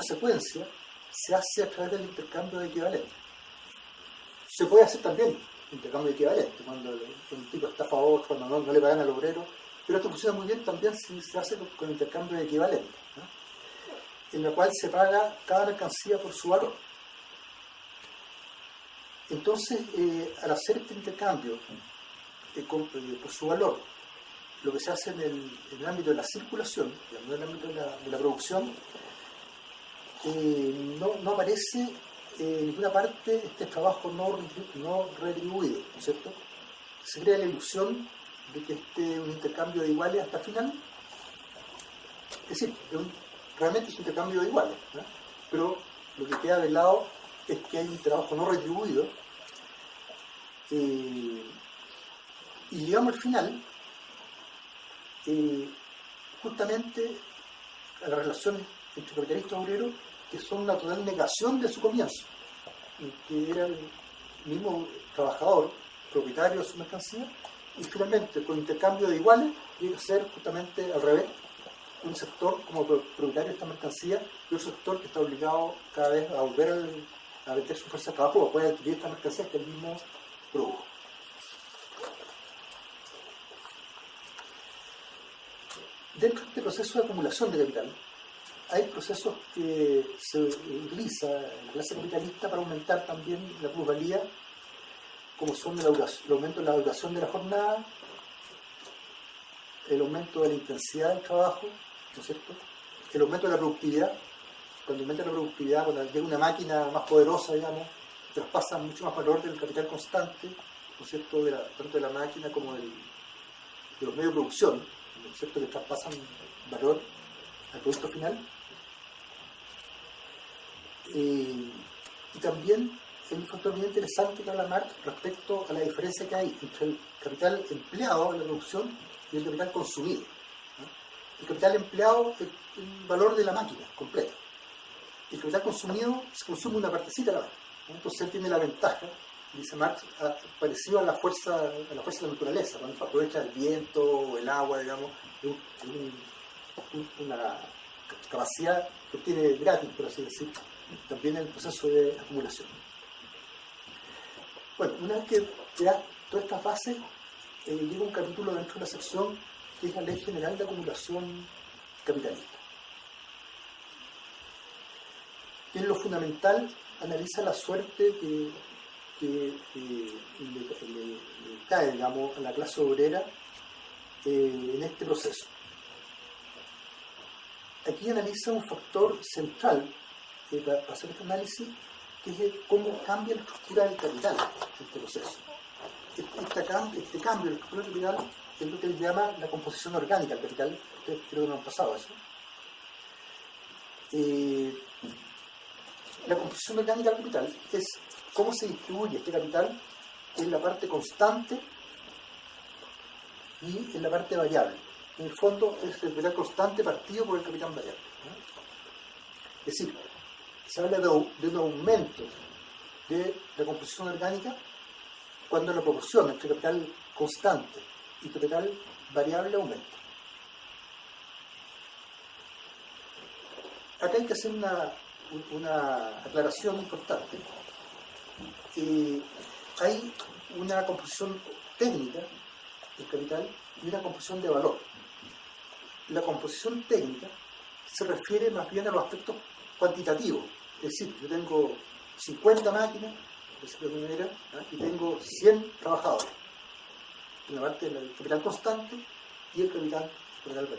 secuencia se hace a través del intercambio de equivalentes. Se puede hacer también intercambio de equivalentes, cuando un tipo estafa a otro, cuando no le pagan al obrero, pero esto funciona muy bien también si se hace con intercambio de equivalentes, ¿no? En la cual se paga cada mercancía por su valor. Entonces, al hacer este intercambio por su valor, lo que se hace en el ámbito de la circulación, no en el ámbito de la producción, no aparece en ninguna parte este trabajo no retribuido, ¿no es cierto? Se crea la ilusión de que un intercambio de iguales hasta el final. Es decir, realmente es un intercambio de iguales, ¿no? Pero lo que queda de lado es que hay un trabajo no retribuido, y llegamos al final justamente a las relaciones entre capitalistas y obreros, que son una total negación de su comienzo, que era el mismo trabajador propietario de su mercancía, y finalmente con intercambio de iguales llega a ser justamente al revés, un sector como propietario de esta mercancía y otro sector que está obligado cada vez a volver a vender su fuerza de trabajo para poder adquirir esta mercancía que él mismo produjo. Dentro de este proceso de acumulación de capital hay procesos que se utiliza en la clase capitalista para aumentar también la plusvalía, como son el aumento de la duración de la jornada, el aumento de la intensidad del trabajo, ¿no es cierto? El aumento de la productividad. Cuando aumenta la productividad, cuando llega una máquina más poderosa, digamos, traspasa mucho más valor del capital constante, ¿no es cierto?, tanto de la máquina como de los medios de producción, ¿no es cierto?, que traspasan valor al producto final. Y también es un factor bien interesante que habla Marx respecto a la diferencia que hay entre el capital empleado en la producción y el capital consumido, ¿no? El capital empleado es el valor de la máquina completa. El capital consumido se consume una partecita de la máquina, ¿no? Entonces él tiene la ventaja, dice Marx, parecido a la fuerza de la naturaleza, cuando se aprovecha el viento, el agua, digamos, una capacidad que obtiene gratis, por así decir, también en el proceso de acumulación. Bueno, una vez que ya todas estas bases, llega un capítulo dentro de la sección que es la Ley General de Acumulación Capitalista. Que en lo fundamental analiza la suerte que le cae, digamos, a la clase obrera en este proceso. Aquí analiza un factor central para hacer este análisis, que es cómo cambia la estructura del capital en este proceso. Este cambio de la estructura del capital es lo que él llama la composición orgánica del capital. Ustedes creo que no han pasado eso. La composición orgánica del capital es cómo se distribuye este capital en la parte constante y en la parte variable. En el fondo es el capital constante partido por el capital variable, ¿no? Es decir, se habla de un aumento de la composición orgánica cuando la proporción entre capital constante y capital variable aumenta. Acá hay que hacer una aclaración importante. Hay una composición técnica del capital y una composición de valor. La composición técnica se refiere más bien a los aspectos cuantitativos. Es decir, yo tengo 50 máquinas, de esa manera, ¿no? Y tengo 100 trabajadores. Una parte del capital constante y el capital variable.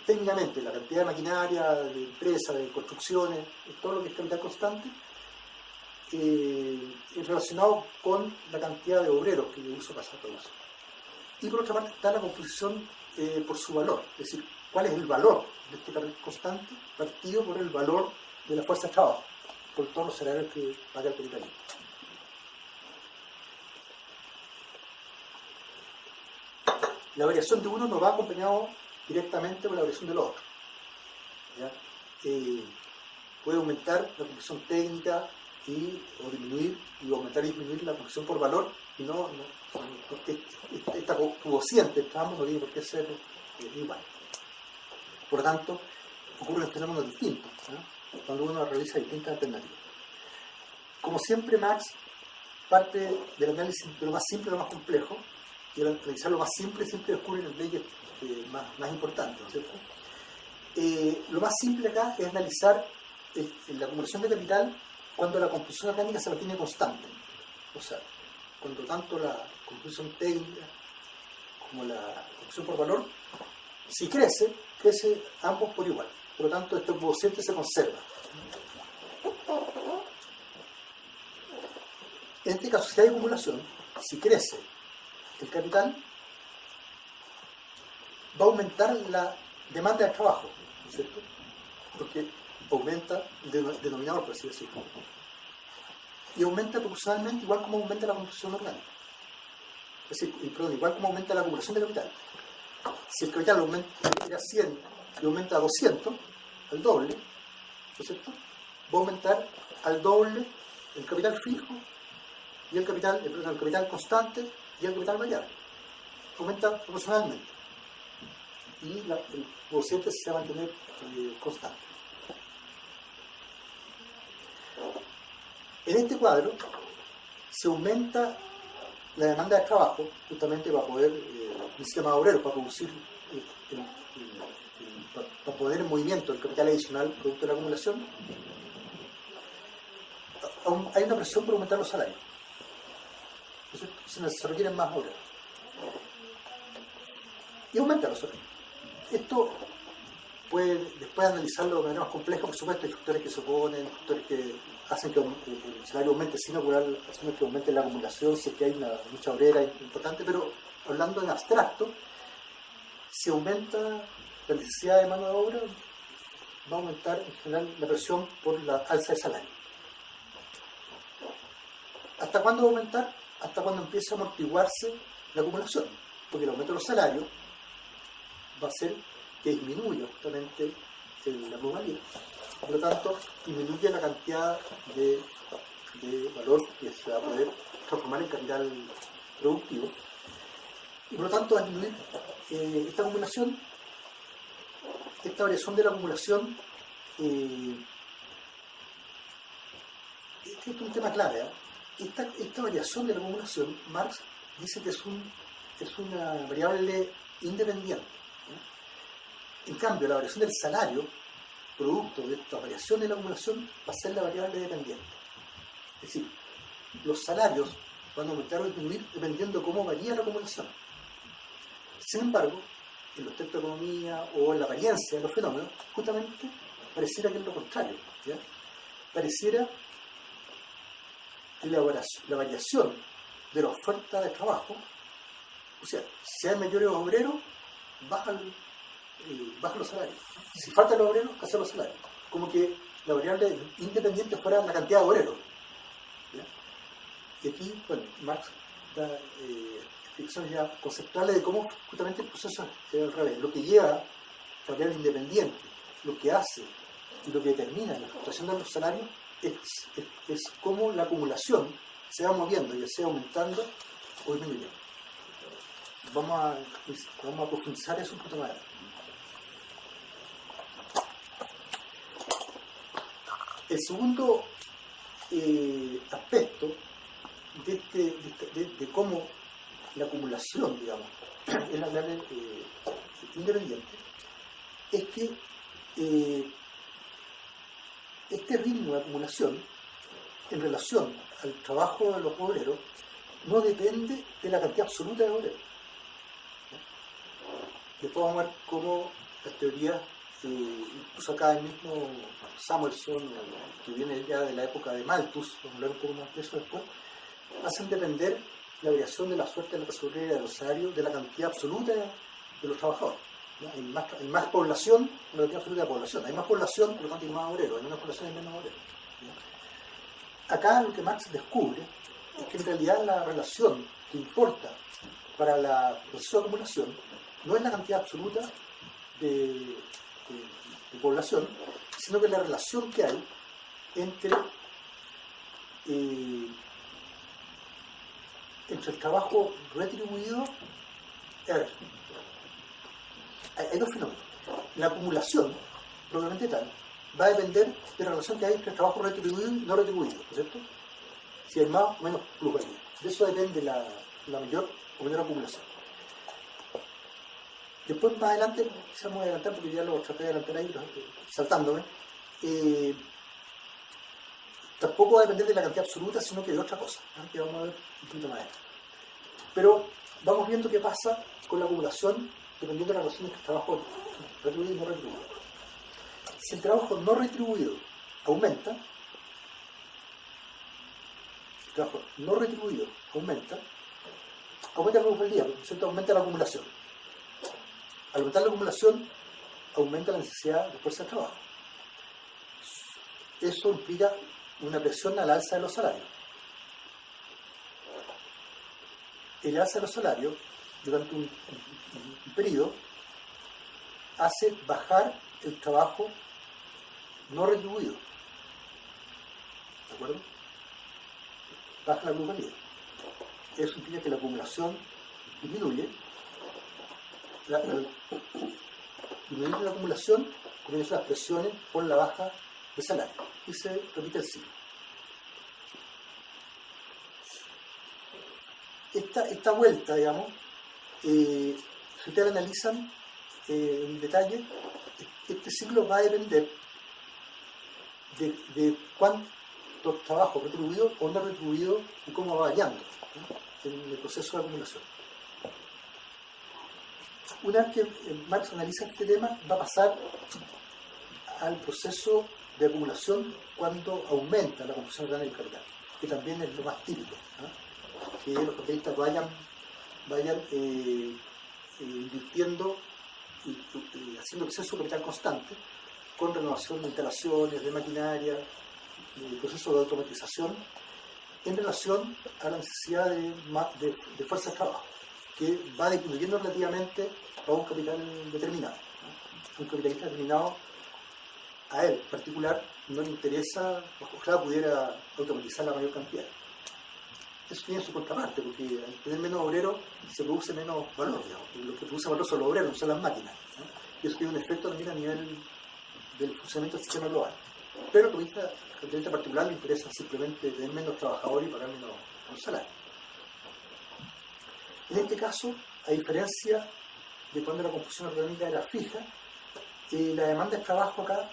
Técnicamente, la cantidad de maquinaria, de empresas, de construcciones, todo lo que es capital constante, es relacionado con la cantidad de obreros que yo uso para hacer todo eso. Y por otra parte está la composición por su valor, es decir, cuál es el valor de este capital constante partido por el valor de la fuerza de trabajo, por todos los salarios que paga el capitalista. La variación de uno no va acompañado directamente con la variación del otro, ¿ya? Puede aumentar la composición técnica o disminuir, y aumentar y disminuir la composición por valor, y porque esta cociente entre ambos no tiene por qué ser igual. Por lo tanto, ocurren fenómenos distintos, ¿no? Cuando uno realiza distintas alternativas. Como siempre, Marx parte del análisis de lo más simple a lo más complejo, y al analizar lo más simple siempre descubren leyes más importantes, ¿no es cierto? Lo más simple acá es analizar la acumulación de capital cuando la composición orgánica se mantiene constante. O sea, cuando tanto la composición técnica como la composición por valor, si crece ambos por igual. Por lo tanto, este cociente se conserva. En este caso, si hay acumulación, si crece el capital, va a aumentar la demanda de trabajo, ¿no es cierto? Porque aumenta el denominador, por así decirlo. Y aumenta proporcionalmente igual como aumenta la composición orgánica. Es decir, igual como aumenta la acumulación de capital. Si el capital era 100 y aumenta a 200, al doble, ¿no es cierto? Va a aumentar al doble el capital fijo y el capital constante y el capital variable. Aumenta proporcionalmente. Y el cociente se va a mantener constante. En este cuadro se aumenta la demanda de trabajo, justamente para poder, necesita más obreros para producir, para poner en movimiento el capital adicional producto de la acumulación. Hay una presión por aumentar los salarios. Se requieren más obreros. Y aumenta los salarios. Esto puede después analizarlo de manera más compleja, por supuesto, hay factores que se oponen, factores que hacen que el salario aumente sin haciendo que aumente la acumulación, si es que hay una lucha obrera importante, pero hablando en abstracto, si aumenta la necesidad de mano de obra, va a aumentar en general la presión por la alza de salario. ¿Hasta cuándo va a aumentar? Hasta cuando empiece a amortiguarse la acumulación, porque el aumento de los salarios va a hacer que disminuya justamente la plusvalía. Por lo tanto, disminuye la cantidad de valor que se va a poder transformar en capital productivo. Y por lo tanto, va a disminuir esta acumulación, esta variación de la acumulación. Este es un tema clave. Esta variación de la acumulación, Marx dice que es una variable independiente. En cambio, la variación del salario, producto de esta variación de la acumulación, va a ser la variable dependiente. Es decir, los salarios van a aumentar o disminuir dependiendo de cómo varía la acumulación. Sin embargo, en los textos de economía o en la apariencia de los fenómenos, justamente pareciera que es lo contrario. ¿Ya? Pareciera que la variación de la oferta de trabajo, o sea, si hay mayores obreros, bajan los salarios. Si faltan los obreros, crecen los salarios. Como que la variable independiente fuera la cantidad de obreros. ¿Ya? Y aquí, bueno, Marx da explicaciones ya conceptuales de cómo justamente el proceso es al revés. Lo que lleva a la variable independiente, lo que hace y lo que determina la fluctuación de los salarios es cómo la acumulación se va moviendo, ya sea aumentando o disminuyendo. Vamos a profundizar eso un poquito más. El segundo aspecto de cómo la acumulación, digamos, es la variable independiente, es que este ritmo de acumulación en relación al trabajo de los obreros no depende de la cantidad absoluta de obreros. Después vamos a ver cómo las teorías, incluso acá el mismo Samuelson, que viene ya de la época de Malthus, vamos a hablar un poco más de eso después, hacen depender la variación de la suerte de la clase obrera, de los salarios, de la cantidad absoluta de los trabajadores. Hay más población, la cantidad absoluta de la población. Hay más población, por lo tanto hay más obreros. Hay menos población, hay menos obreros. Acá lo que Marx descubre es que en realidad la relación que importa para la proceso de acumulación no es la cantidad absoluta de población, sino que la relación que hay entre el trabajo retribuido. A ver, hay dos fenómenos. La acumulación, probablemente tal, va a depender de la relación que hay entre el trabajo retribuido y no retribuido, ¿no es cierto? Si hay más o menos plusvalía. De eso depende la mayor o menor acumulación. Después, más adelante, quizás me voy a adelantar porque ya lo traté de adelantar ahí, saltándome. Tampoco va a depender de la cantidad absoluta, sino que de otra cosa, que vamos a ver un poquito más adelante. Pero vamos viendo qué pasa con la acumulación dependiendo de la relación entre el trabajo retribuido y no retribuido. Si el trabajo no retribuido aumenta, aumenta la plusvalía, por cierto, aumenta la acumulación. Al aumentar la acumulación, aumenta la necesidad de fuerza de trabajo. Eso implica una presión al alza de los salarios. El alza de los salarios durante un periodo hace bajar el trabajo no retribuido. ¿De acuerdo? Baja la plusvalía. Eso implica que la acumulación disminuye. Disminuye la acumulación, comienzan las presiones por la baja de salario. Y se repite el ciclo. Esta vuelta, digamos, si ustedes analizan en detalle, este ciclo va a depender de cuánto trabajo retribuido o no retribuido y cómo va variando, ¿no?, en el proceso de acumulación. Una vez que Marx analiza este tema, va a pasar al proceso de acumulación cuando aumenta la composición orgánica del capital, que también es lo más típico, ¿no?, que los capitalistas vayan invirtiendo y haciendo exceso de capital constante con renovación de instalaciones, de maquinaria, proceso de automatización, en relación a la necesidad de fuerza de trabajo, que va disminuyendo relativamente a un capital determinado, ¿no? Un capitalista determinado, a él en particular, no le interesa, ojalá pudiera automatizar la mayor cantidad. Eso tiene su contraparte, porque al tener menos obreros se produce menos valor, digamos. Y lo que produce valor son los obreros, no son las máquinas, ¿no? Y eso tiene un efecto también a nivel del funcionamiento del sistema global. Pero al capitalista particular le interesa simplemente tener menos trabajadores y pagar menos salario. En este caso, a diferencia de cuando la composición orgánica era fija, la demanda de trabajo acá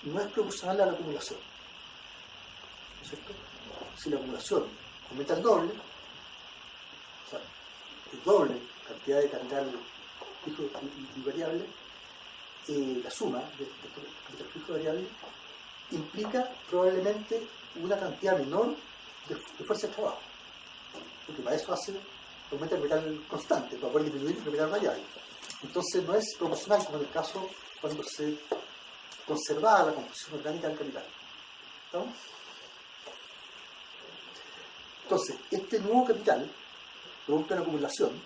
no es proporcional a la acumulación, ¿no es cierto? Si la acumulación aumenta el doble, o sea, el doble cantidad de capital fijo y variable, la suma de capital fijo y variable implica probablemente una cantidad menor de fuerza de trabajo, porque para eso aumenta el capital constante, para poder disminuir el capital variable. Entonces no es proporcional como en el caso cuando se conservaba la composición orgánica del capital. ¿Estamos? Entonces, este nuevo capital, producto de la acumulación,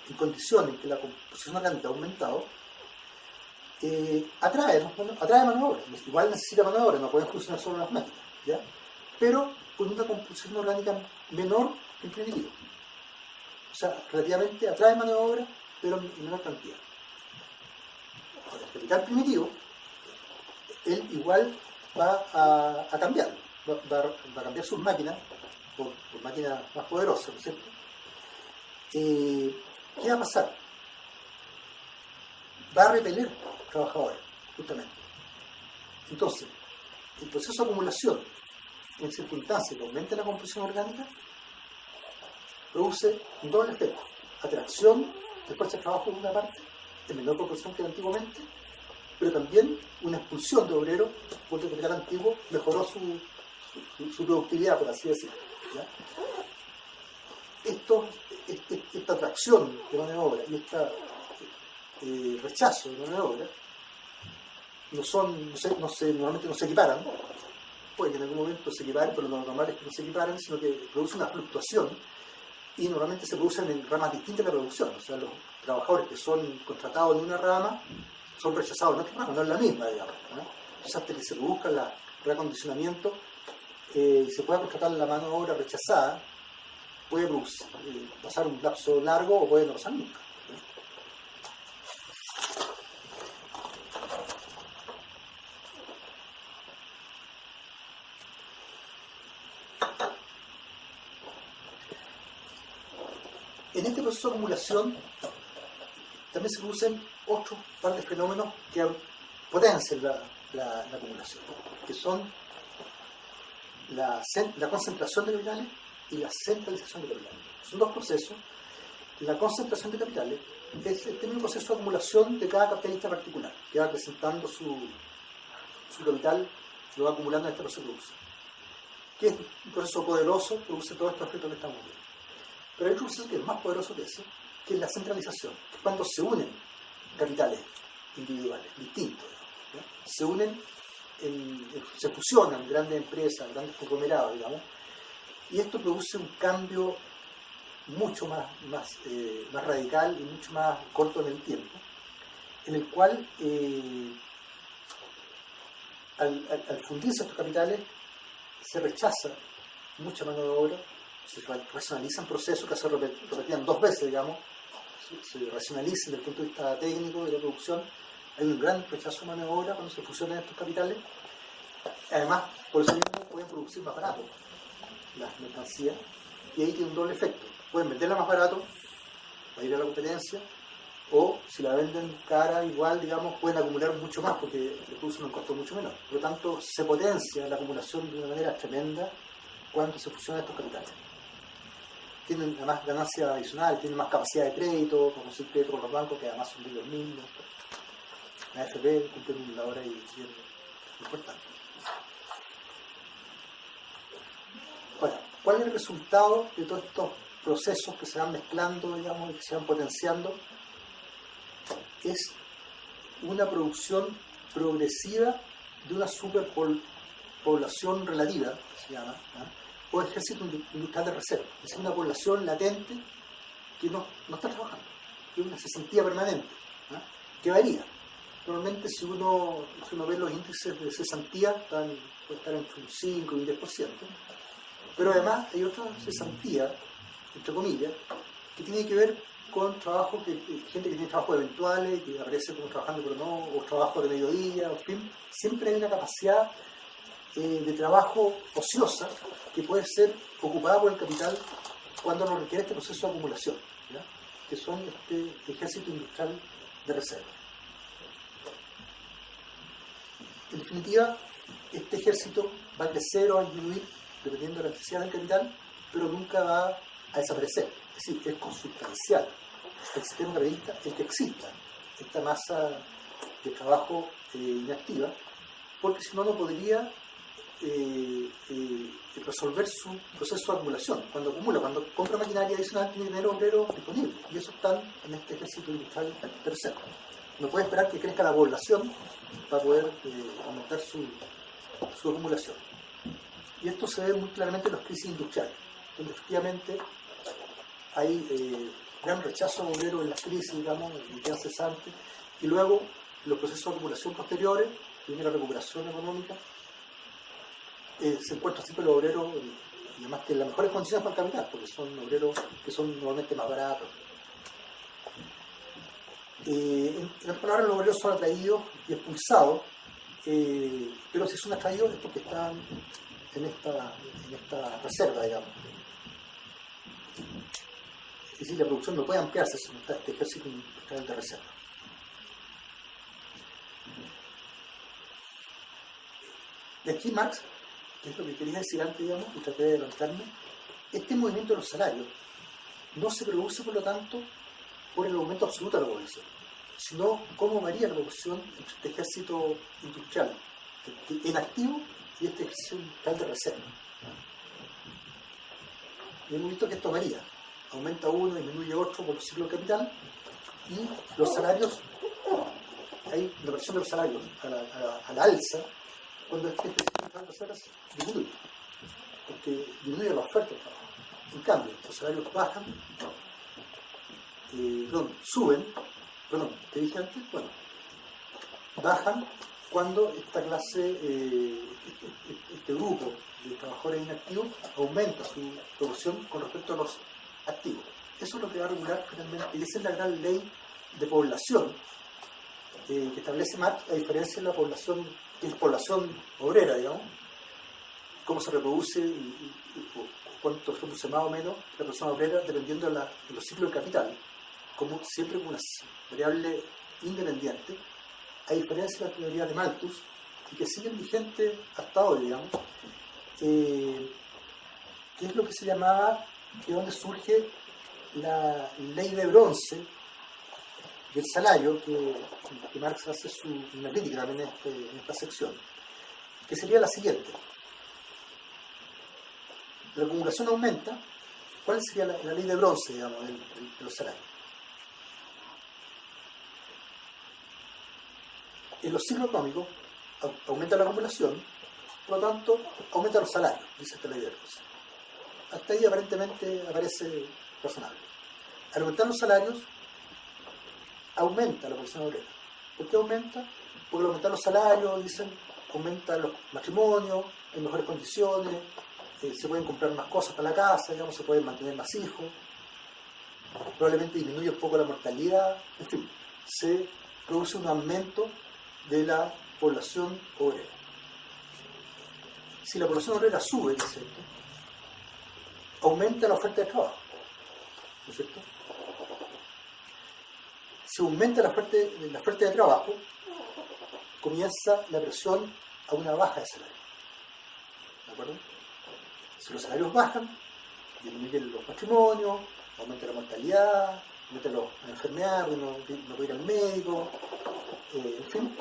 en condiciones en que la composición orgánica ha aumentado, atrae mano de obra. Igual necesita mano de obra, no pueden funcionar solo las máquinas, ¿ya? Pero con una composición orgánica menor que el primitivo. O sea, relativamente atrae mano de obra, pero en menor cantidad. El capital primitivo, él igual va a cambiar, va a cambiar sus máquinas por máquinas más poderosas, ¿no es cierto? ¿Qué va a pasar? Va a repeler trabajadores, justamente. Entonces, el proceso de acumulación en circunstancias que aumenta la composición orgánica produce un doble efecto: atracción de fuerza de trabajo por una parte, en menor proporción que antiguamente, pero también una expulsión de obreros porque el capital antiguo mejoró su productividad, por así decirlo, ¿ya? Esta atracción de mano de obra y este rechazo de mano de obra normalmente no se equiparan. Puede que en algún momento se equiparen, pero lo normal es que no se equiparen, sino que produce una fluctuación y normalmente se producen en ramas distintas de la producción. O sea, los trabajadores que son contratados en una rama son rechazados en otra rama, no es la misma, digamos, ¿no? Entonces, hasta que se produzca el reacondicionamiento y se pueda contratar la mano de obra rechazada, puede pasar un lapso largo o puede no pasar nunca, ¿no? En este proceso de acumulación también se producen otros par de fenómenos que potencian la acumulación, que son la concentración de capitales y la centralización de capitales. Son dos procesos. La concentración de capitales es el mismo proceso de acumulación de cada capitalista particular, que va presentando su capital, lo va acumulando en este proceso de producción, que es un proceso poderoso, produce todos estos efectos que estamos viendo. Pero hay otro proceso que es más poderoso que ese, que es la centralización, cuando se unen capitales individuales, distintos, ¿no? Se unen, se fusionan grandes empresas, grandes conglomerados, digamos, y esto produce un cambio mucho más radical y mucho más corto en el tiempo, en el cual al fundirse estos capitales se rechaza mucha mano de obra, se racionalizan procesos que se repetían dos veces, digamos, se racionalizan desde el punto de vista técnico de la producción. Hay un gran rechazo de mano de obra cuando se fusionan estos capitales. Además, por eso mismo pueden producir más barato las mercancías, y ahí tiene un doble efecto: pueden venderla más barato para ir a la competencia, o si la venden cara igual, digamos, pueden acumular mucho más porque le producen un costo mucho menor. Por lo tanto, se potencia la acumulación de una manera tremenda cuando se fusionan estos capitales. Tienen además ganancias adicionales, tienen más capacidad de crédito, como conseguir crédito con los bancos, que además son de los mismos. La AFP cumple una labor ahí importante. Bueno, ¿cuál es el resultado de todos estos procesos que se van mezclando, digamos, y que se van potenciando? Es una producción progresiva de una superpoblación relativa, se llama, ¿no?, o ejército industrial de reserva, es decir, una población latente que no está trabajando, que es una cesantía permanente, ¿ah? Que varía. Normalmente si uno ve los índices de cesantía, puede estar entre un 5 y un 10%, pero además hay otra cesantía, entre comillas, que tiene que ver con trabajo, gente que tiene trabajos eventuales, que aparece como trabajando pero no, o trabajo de mediodía, en fin, siempre hay una capacidad de trabajo ociosa que puede ser ocupada por el capital cuando no requiere este proceso de acumulación, ¿ya? Que son este ejército industrial de reserva. En definitiva, este ejército va a crecer o a disminuir dependiendo de la necesidad del capital, pero nunca va a desaparecer. Es decir, es consustancial el sistema capitalista el que exista esta masa de trabajo inactiva, porque si no, no podría resolver su proceso de acumulación. Cuando acumula, cuando compra maquinaria adicional, tiene que tener obreros disponibles, y eso están en este ejército industrial de reserva. No puede esperar que crezca la población para poder aumentar su acumulación. Y esto se ve muy claramente en las crisis industriales, donde efectivamente hay gran rechazo obrero en las crisis, digamos, y quedan cesantes, y luego los procesos de acumulación posteriores, viene la recuperación económica, se encuentra siempre los obreros, y además que en las mejores condiciones para el capital, porque son obreros que son normalmente más baratos. En otras palabras, los obreros son atraídos y expulsados, pero si son atraídos es porque están en esta reserva, digamos. Es decir, la producción no puede ampliarse si no está este ejército industrial de reserva. De aquí Marx, que es lo que quería decir antes, digamos, y traté de adelantarme, este movimiento de los salarios no se produce, por lo tanto, por el aumento absoluto de la población, sino cómo varía la proporción entre este ejército industrial en activo y este ejército industrial de reserva. Y hemos visto que esto varía, aumenta uno, disminuye otro por los ciclos de capital, y los salarios, hay una versión de los salarios a la alza cuando este ejército industrial de reserva disminuye, porque disminuye la oferta de trabajo. En cambio, los salarios bajan, ¿te dije antes? Bueno, bajan cuando esta clase, este grupo de trabajadores inactivos aumenta su proporción con respecto a los activos. Eso es lo que va a regular finalmente, y esa es la gran ley de población que establece Marx, a diferencia de la población, que es población obrera, digamos, cómo se reproduce y cuánto reproduce más o menos la persona obrera dependiendo de los ciclos de capital, como siempre con una variable independiente, a diferencia de la teoría de Malthus, y que siguen vigentes hasta hoy, digamos, que es lo que se llamaba, de donde surge la ley de bronce del salario, que Marx hace una crítica también en esta sección, que sería la siguiente. La acumulación aumenta. ¿Cuál sería la ley de bronce, digamos, de los salarios? En los ciclos económicos aumenta la acumulación, por lo tanto aumenta los salarios, dice esta ley de bronce. Hasta ahí aparentemente aparece razonable. Al aumentar los salarios, aumenta la población obrera. ¿Por qué aumenta? Porque al aumentar los salarios, dicen, aumentan los matrimonios, en mejores condiciones, se pueden comprar más cosas para la casa, digamos, se pueden mantener más hijos, probablemente disminuye un poco la mortalidad, en fin, se produce un aumento de la población obrera. Si la población obrera sube, ¿no es cierto?, aumenta la oferta de trabajo, ¿no es cierto? Si aumenta la oferta de trabajo, comienza la presión a una baja de salario. ¿De acuerdo? Si los salarios bajan, disminuyen los matrimonios, aumenta la mortalidad, aumenta la enfermedad, uno no puede ir al médico, en fin,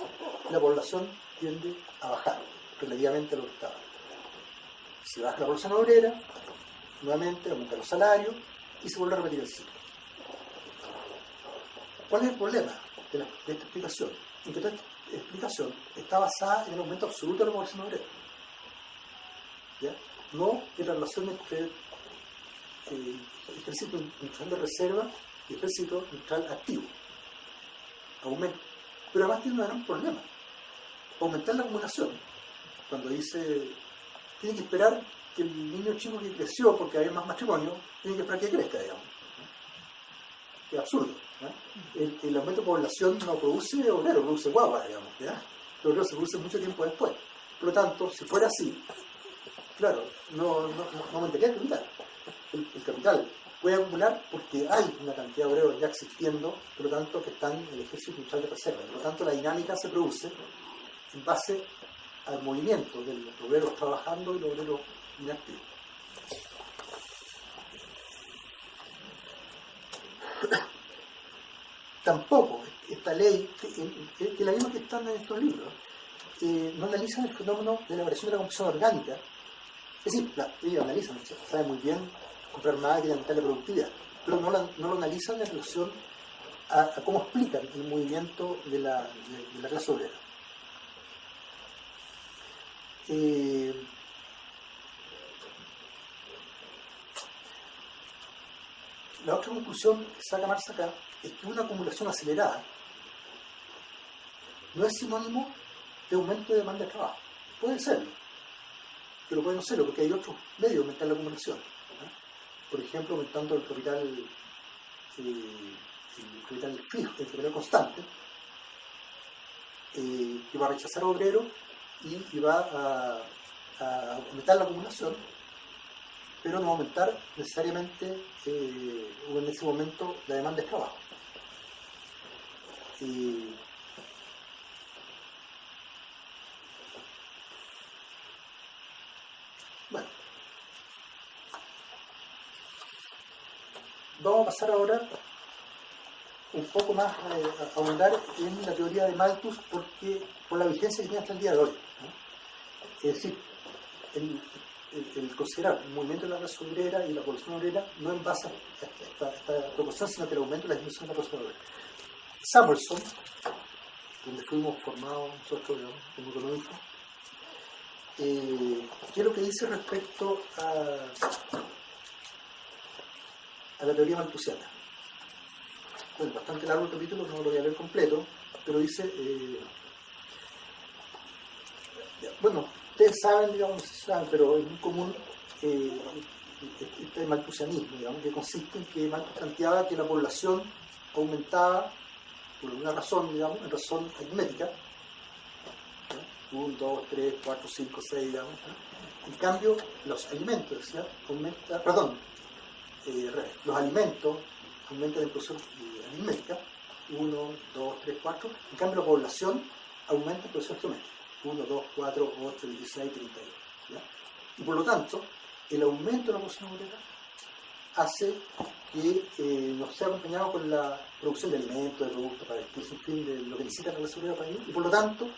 la población tiende a bajar relativamente a lo que estaba. Si baja la población obrera, nuevamente aumenta los salarios y se vuelve a repetir el ciclo. ¿Cuál es el problema de esta explicación? En que esta explicación está basada en el aumento absoluto de la población obrera. ¿Ya? no en la relación entre ejército neutral de reserva y ejército neutral activo. Pero además tiene un gran problema. Aumentar la acumulación, cuando dice, tiene que esperar que el niño chico que creció porque había más matrimonio, tiene que esperar que crezca, digamos. Es absurdo. El aumento de población no produce obrero, produce guagua, digamos. ¿Ya? El obrero se produce mucho tiempo después. Por lo tanto, si fuera así, claro, no aumentaría el capital. El capital puede acumular porque hay una cantidad de obreros ya existiendo, por lo tanto, que están en el ejército neutral de reserva. Por lo tanto, la dinámica se produce en base al movimiento de los obreros trabajando y los obreros inactivos. Tampoco esta ley, que la misma que están en estos libros, no analizan el fenómeno de la variación de la composición orgánica. Es decir, ellos analizan, saben muy bien comprar máquinas, aumentar la productividad, pero no lo analizan en relación a cómo explican el movimiento de la clase obrera. La otra conclusión que saca Marx acá es que una acumulación acelerada no es sinónimo de aumento de demanda de trabajo. Puede serlo, pero puede no serlo porque hay otros medios de aumentar la acumulación. Por ejemplo, aumentando el capital fijo, el capital constante, que va a rechazar obreros y va a aumentar la acumulación, pero no va a aumentar necesariamente o en ese momento la demanda de trabajo. Bueno, vamos a pasar ahora un poco más a ahondar en la teoría de Malthus por la vigencia que tiene hasta el día de hoy, ¿no? Es decir, el considerar el movimiento de la clase obrera y la población obrera no en base a esta proporción, sino que el aumento de la disminución de la población obrera. Samuelson, donde fuimos formados nosotros como economistas, ¿qué es lo que dice respecto a la teoría malthusiana? Bueno, bastante largo el capítulo, no lo voy a leer completo, pero dice, bueno, ustedes saben, digamos, no sé si saben, pero es muy común este malthusianismo, digamos, que consiste en que Malthus planteaba que la población aumentaba por alguna razón, digamos, en razón aritmética, 1, 2, 3, 4, 5, 6, digamos. En cambio, los alimentos, ¿sí? Los alimentos aumentan en producción aritmética, 1, 2, 3, 4. En cambio, la población aumenta en producción geométrica, 1, 2, 4, 8, 16, 32. ¿Ya? Y por lo tanto, el aumento de la población obrera hace que nos sea acompañado con la producción de alimentos, de productos para vestirse, en fin, de lo que necesita la clase obrera para vivir. Y por lo tanto,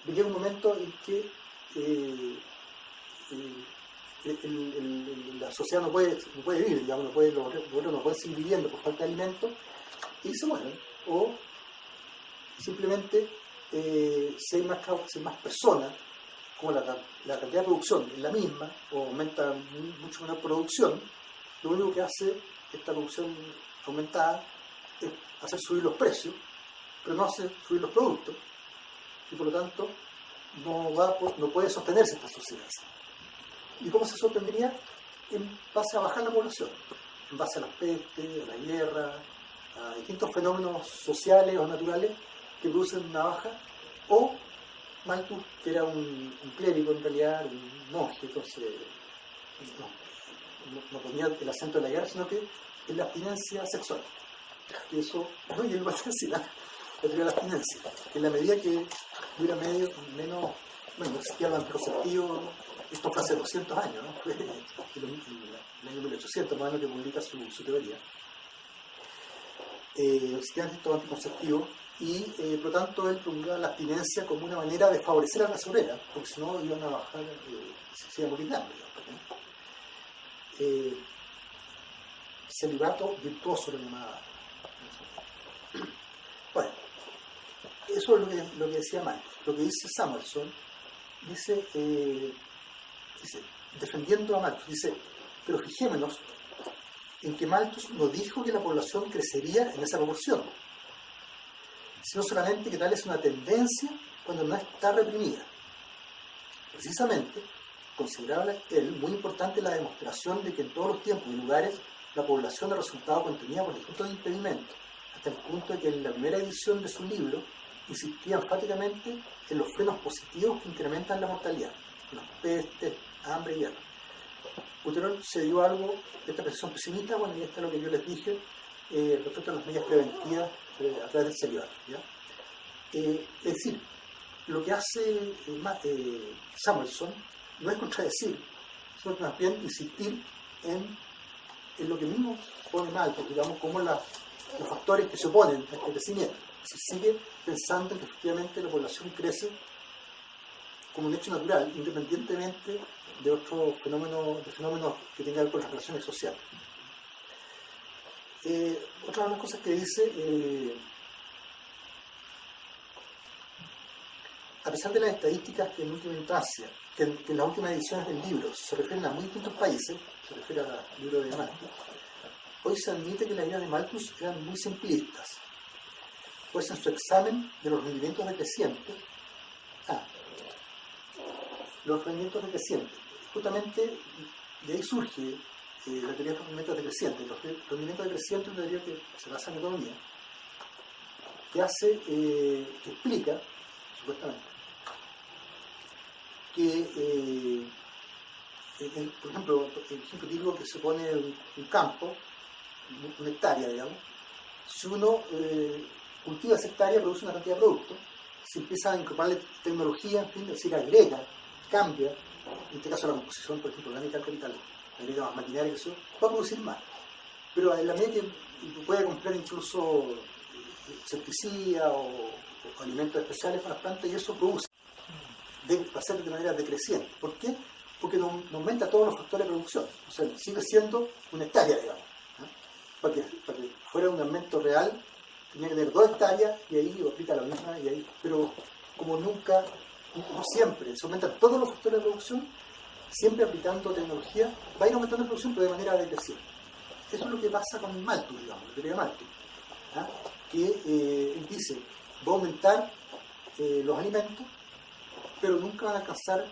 llega un momento en que la sociedad no puede vivir, digamos, los obreros no pueden seguir viviendo por falta de alimentos y se mueren. O simplemente si hay más personas, como la cantidad de producción es la misma, o aumenta mucho menor producción, lo único que hace esta producción aumentada es hacer subir los precios, pero no hace subir los productos, y por lo tanto no puede sostenerse esta sociedad. ¿Y cómo se sostendría? En base a bajar la población, en base a las pestes, a la guerra, a distintos fenómenos sociales o naturales que producen una baja, o Malthus, que era un clérigo en realidad, un monje, entonces no ponía el acento en la guerra, sino que en la abstinencia sexual. Y eso, no, y el la teoría de la abstinencia, que en la medida que hubiera menos, bueno, existía el anticonceptivo, esto fue hace 200 años, ¿no? Fue el año 1800 más o menos que publica su teoría. Existían estos anticonceptivos y por lo tanto él promulgaba la abstinencia como una manera de favorecer a la clase obrera, porque si no iban a bajar, se iba a morir de hambre. Celibato virtuoso lo llamaba. Bueno, eso es lo que decía Malthus. Lo que dice Samuelson, dice defendiendo a Malthus, dice, pero fijémonos en que Malthus no dijo que la población crecería en esa proporción, sino solamente que tal es una tendencia cuando no está reprimida. Precisamente, consideraba él muy importante la demostración de que en todos los tiempos y lugares la población ha resultado contenida por distintos impedimentos, hasta el punto de que en la primera edición de su libro insistía enfáticamente en los frenos positivos que incrementan la mortalidad, las pestes, hambre y guerra. Ulterior se dio algo de esta percepción pesimista, bueno, y esto es lo que yo les dije respecto a las medidas preventivas a través del celibato, ¿ya? Es decir, lo que hace Samuelson no es contradecir, sino que más bien insistir en lo que mismo pone Malthus, digamos, como los factores que se oponen a este crecimiento. Se sigue pensando en que efectivamente la población crece como un hecho natural, independientemente de otros fenómenos que tengan que ver con las relaciones sociales. Otra de las cosas que dice, a pesar de las estadísticas que en última instancia, que en las últimas ediciones del libro se refieren a muy distintos países, se refiere al libro de Malthus, hoy se admite que las ideas de Malthus eran muy simplistas, pues en su examen de los rendimientos decrecientes, justamente de ahí surge la teoría de los rendimientos decrecientes. Los rendimientos decrecientes es una teoría que se basa en economía, que explica, supuestamente, que, por ejemplo, el ejemplo típico que se pone un campo, una hectárea, digamos, si uno cultiva esa hectárea, produce una cantidad de productos, se empieza a incorporarle tecnología, en fin, es decir, agrega, cambia, en este caso la composición, por ejemplo, orgánica del capital, agrega más maquinaria, que eso va a producir más. Pero en la medida que puede comprar incluso insecticidas o alimentos especiales para las plantas, y eso produce, va a ser de manera decreciente. ¿Por qué? Porque no aumenta todos los factores de producción. O sea, sigue siendo una hectárea, digamos. Para que fuera un aumento real, tenía que tener 2 hectáreas y ahí aplica la misma, pero como nunca, no siempre, se aumentan todos los factores de producción, siempre aplicando tecnología, va a ir aumentando la producción, pero de manera decreciente. Eso es lo que pasa con Malthus, digamos, la teoría de Malthus, que él dice, va a aumentar los alimentos, pero nunca van a alcanzar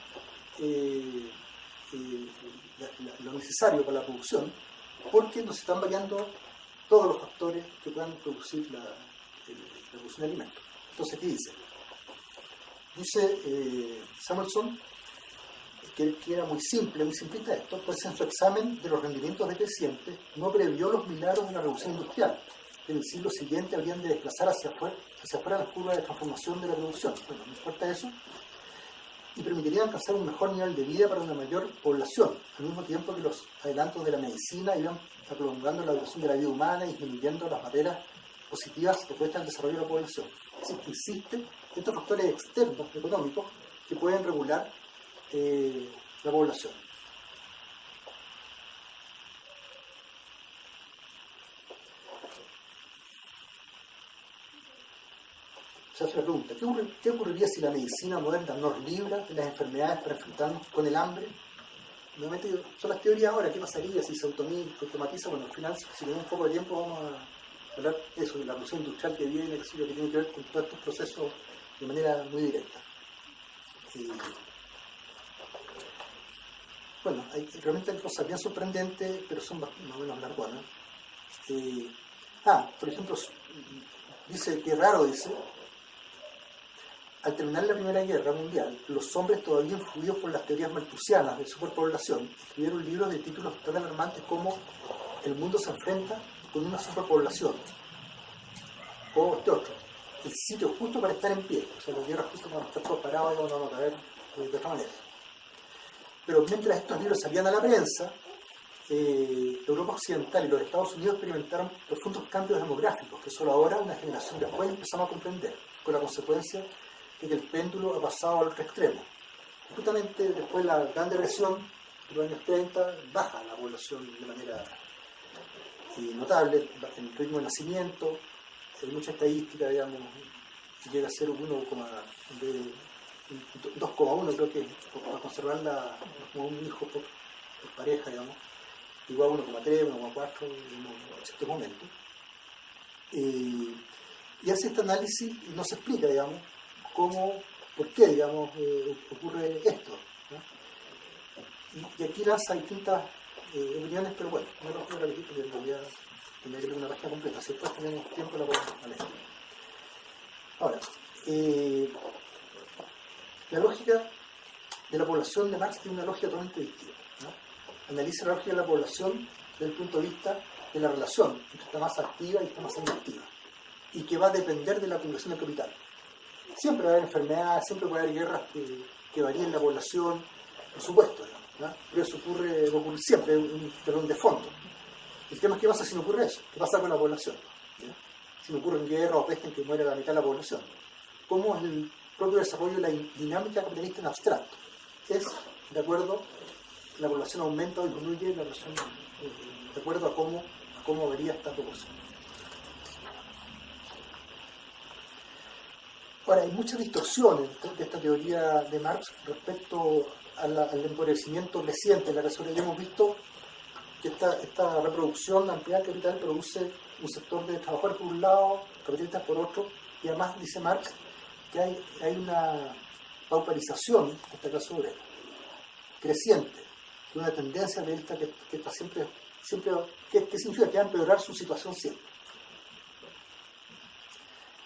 lo necesario para la producción, porque nos están variando todos los factores que puedan producir la producción de alimentos. Entonces, ¿qué dice? Dice Samuelson que era muy simplista esto, pues en su examen de los rendimientos decrecientes no previó los milagros de la revolución industrial, que en el siglo siguiente habrían de desplazar hacia afuera las curvas de transformación de la producción. Bueno, no importa eso, y permitiría alcanzar un mejor nivel de vida para una mayor población, al mismo tiempo que los adelantos de la medicina iban prolongando la duración de la vida humana y disminuyendo las barreras positivas que opuestas al desarrollo de la población. Es decir, que existen estos factores externos económicos que pueden regular la población. Se hace la pregunta, ¿qué ocurriría si la medicina moderna nos libra de las enfermedades para enfrentarnos con el hambre? Nuevamente, son las teorías ahora, ¿qué pasaría si se automatiza? Bueno, al final, si tenemos un poco de tiempo, vamos a hablar de eso, de la revolución industrial que viene, que tiene que ver con todos estos procesos de manera muy directa. Bueno, realmente hay cosas bien sorprendentes, pero son más o menos largonas. Por ejemplo, dice que raro, dice, al terminar la Primera Guerra Mundial, los hombres todavía influidos por las teorías malthusianas de superpoblación escribieron libros de títulos tan alarmantes como El mundo se enfrenta con una superpoblación, o este otro, El sitio justo para estar en pie, o sea, la guerra justo para estar todos parados y no caer de otra manera. Pero mientras estos libros salían a la prensa, Europa Occidental y los Estados Unidos experimentaron profundos cambios demográficos que solo ahora, una generación después, empezamos a comprender, con la consecuencia de que el péndulo ha pasado al otro extremo. Justamente después de la Gran Depresión, en los años 30, baja la población de manera notable, el ritmo de nacimiento, hay mucha estadística, digamos, que llega a ser 2 2,1 creo que para conservarla como un hijo por pareja, digamos, igual 1,3, 1,4 en ciertos momentos. Y hace este análisis y nos explica, digamos, por qué, digamos, ocurre esto, ¿no? Y aquí lanza distintas opiniones, pero bueno, no lo voy a repetir porque en realidad tendría que leer una página completa, si después tenemos tiempo la podemos leer. Ahora, la lógica de la población de Marx tiene una lógica totalmente distinta, ¿no? Analiza la lógica de la población desde el punto de vista de la relación entre esta masa activa y esta masa inactiva, y que va a depender de la acumulación del capital. Siempre va a haber enfermedades, siempre puede haber guerras que varíen la población, por supuesto, ¿no? Pero eso va a ocurrir siempre, pero de fondo. El tema es qué pasa si no ocurre eso, qué pasa con la población, ¿no? Si no ocurre en guerra o peste en que muere la mitad de la población. ¿Cómo es el propio desarrollo de la dinámica capitalista en abstracto? Es de acuerdo, la población aumenta o disminuye la relación de acuerdo a cómo varía esta proporción. Ahora, hay muchas distorsiones de esta teoría de Marx respecto al empobrecimiento creciente en la que ya hemos visto que esta reproducción ampliada del capital produce un sector de trabajadores por un lado, capitalistas por otro, y además dice Marx que hay una pauperización, en este caso obrera, creciente, de una tendencia realista que está siempre que significa que va a empeorar su situación siempre.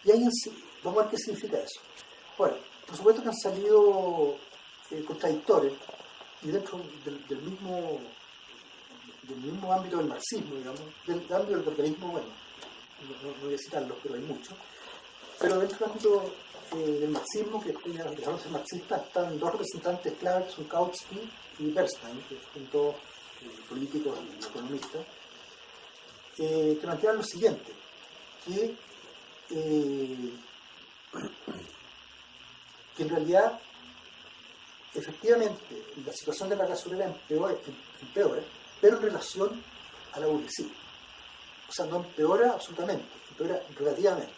Y ahí vamos a ver qué significa eso. Bueno, por supuesto que han salido contradictores, y dentro del mismo ámbito del marxismo, digamos, del ámbito del capitalismo, bueno, no voy a citarlos, pero hay muchos. Pero dentro del ámbito del marxismo, que digamos el marxista, están dos representantes claves, que son Kautsky y Bernstein, que son todos políticos y economistas, que plantean lo siguiente, que en realidad, efectivamente, la situación de la clase obrera empeora, pero en relación a la burguesía. O sea, no empeora absolutamente, empeora relativamente.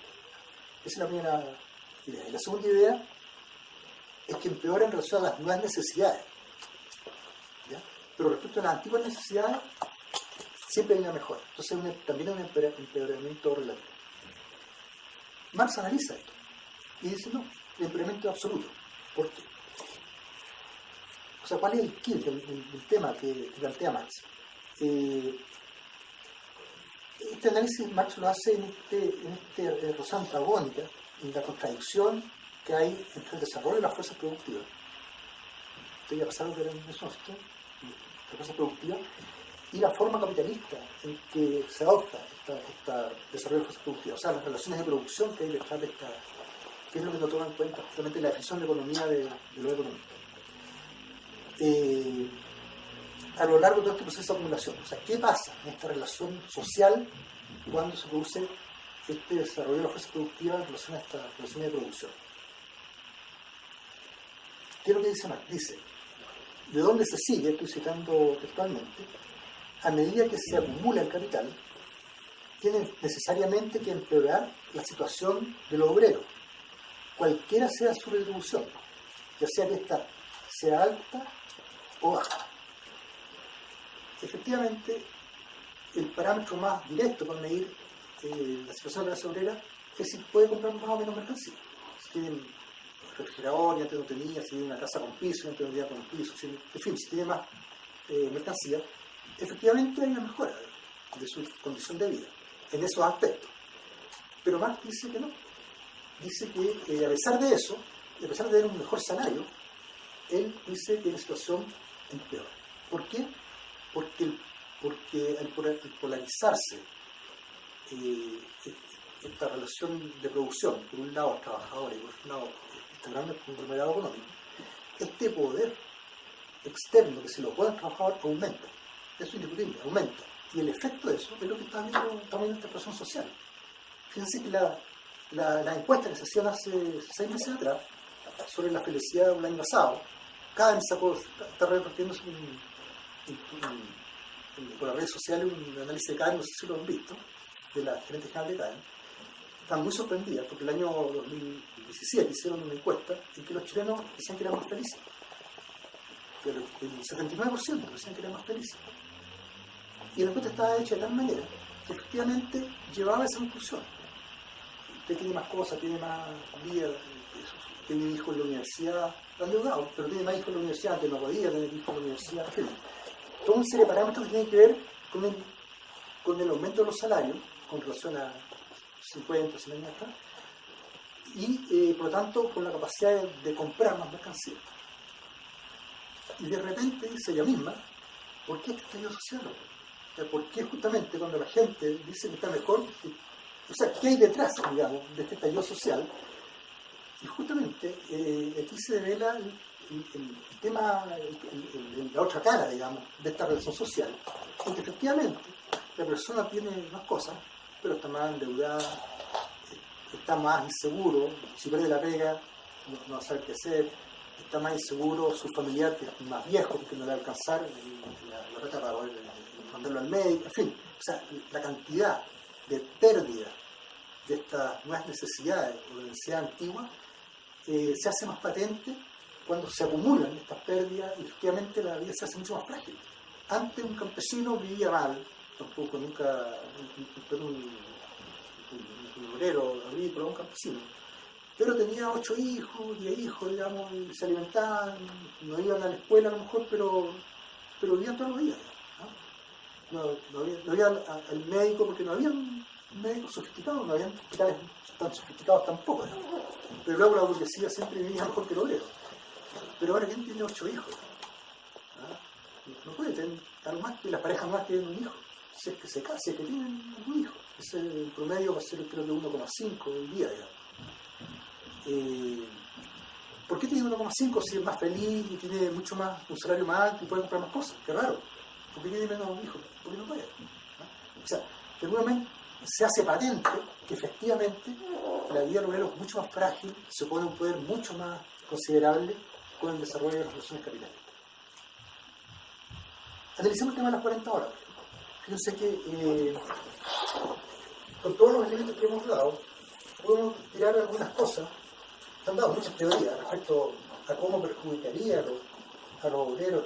Esa es la primera idea. Y la segunda idea es que empeora en relación a las nuevas necesidades, ¿ya? Pero respecto a las antiguas necesidades, siempre hay una mejora. Entonces también hay un empeoramiento relativo. Marx analiza esto y dice, no, el empeoramiento es absoluto. ¿Por qué? O sea, ¿cuál es el kit del tema que plantea Marx? Este análisis Marx lo hace en esta relación antagónica, en la contradicción que hay entre el desarrollo de las fuerzas productivas. Ustedes ya pasaron por eso, la fuerza productiva, y la forma capitalista en que se adopta este desarrollo de fuerzas productivas. O sea, las relaciones de producción que hay detrás de esta, que es lo que no toma en cuenta justamente la definición de economía de los economistas. A lo largo de todo este proceso de acumulación. O sea, ¿qué pasa en esta relación social cuando se produce este desarrollo de la fuerza productiva en relación a esta relación de producción? ¿Qué es lo que dice Marx? Dice, ¿de dónde se sigue? Estoy citando textualmente, a medida que se acumula el capital, tiene necesariamente que empeorar la situación del obrero, cualquiera sea su retribución, ya sea que ésta sea alta o baja. Efectivamente, el parámetro más directo para medir la situación de la clase obrera es si puede comprar más o menos mercancía. Si tiene un refrigerador y antes no tenía, si tiene una casa con piso y antes no tenía con piso, en fin, si tiene más mercancía, efectivamente hay una mejora de su condición de vida en esos aspectos. Pero Marx dice que no. Dice que a pesar de eso, y a pesar de tener un mejor salario, él dice que la situación empeora. ¿Por qué? Porque al polarizarse esta relación de producción, por un lado trabajadores y por otro lado este gran conglomerado económico, este poder externo que se lo puede al trabajador aumenta. Eso es indiscutible, aumenta. Y el efecto de eso es lo que está viendo esta presión social. Fíjense que la encuesta que se hacían hace 6 meses atrás sobre la felicidad del año pasado, cada vez está repartiéndose por las redes sociales un análisis de CADEN, no sé si lo han visto, de la gerente general de CADEN, estaban muy sorprendidas porque el año 2017 hicieron una encuesta en que los chilenos decían que eran más felices. Pero el 79% decían que eran más felices. Y la encuesta estaba hecha de tal manera que efectivamente llevaba a esa conclusión. Usted tiene más cosas, tiene más vida, tiene hijos en la universidad, lo han deudado, pero tiene más hijos en la universidad, que no podía tener hijos en la universidad, en fin. Toda una serie de parámetros que tienen que ver con el aumento de los salarios, con relación a 50, 100 años atrás, y por lo tanto con la capacidad de comprar más mercancía. Y de repente dice ella misma, ¿por qué este estallido social? O sea, ¿por qué justamente cuando la gente dice que está mejor? O sea, ¿qué hay detrás, digamos, de este estallido social? Y justamente aquí se devela el tema, la otra cara, digamos, de esta relación social, en que efectivamente la persona tiene más cosas, pero está más endeudada, está más inseguro, si pierde la pega, no va a saber qué hacer, está más inseguro su familiar, que es más viejo, porque no le va a alcanzar la plata para poder mandarlo al médico, en fin, o sea, la cantidad de pérdida de estas nuevas necesidades o de necesidad antigua se hace más patente cuando se acumulan estas pérdidas y efectivamente la vida se hace mucho más frágil. Antes un campesino vivía mal, tampoco nunca un obrero agrícola, un campesino, pero tenía 8 hijos, 10 hijos, digamos, y se alimentaban, no iban a la escuela a lo mejor, pero vivían todos los días. No había al médico porque no habían médicos sofisticados, no habían hospitales tan sofisticados tampoco, ¿no? Pero luego la burguesía siempre vivía mejor que el obrero. Pero ahora, ¿quién tiene 8 hijos? No puede tener, algo más que las parejas más tienen un hijo, si es que se casan, si es que tienen un hijo. El promedio va a ser, creo que 1,5 hoy día, digamos. ¿Por qué tiene 1,5 si es más feliz y tiene mucho más, un salario más alto y puede comprar más cosas? Qué raro. ¿Por qué tiene menos hijos? ¿Por qué no puede? O sea, seguramente se hace patente que efectivamente la vida del obrero es mucho más frágil, se pone un poder mucho más considerable con el desarrollo de las relaciones capitalistas. Analicemos el tema de las 40 horas. Fíjense que con todos los elementos que hemos dado, podemos tirar algunas cosas. Se han dado muchas teorías respecto a cómo perjudicaría a los obreros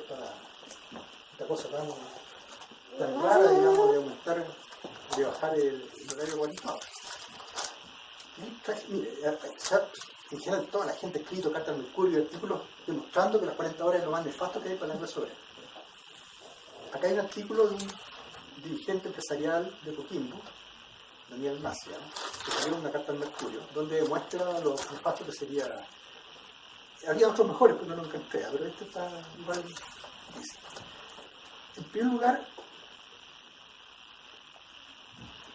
esta cosa tan rara, digamos, de aumentar, de bajar el horario 40 horas. Mire, en general toda la gente ha escrito cartas al Mercurio y artículos demostrando que las 40 horas es lo más nefasto que hay para la clase obrera. Acá hay un artículo de un dirigente empresarial de Coquimbo, Daniel Macia, que escribió una carta al Mercurio, donde demuestra lo nefasto que sería. Había otros mejores, pero no lo encontré, pero este está igual. En primer lugar,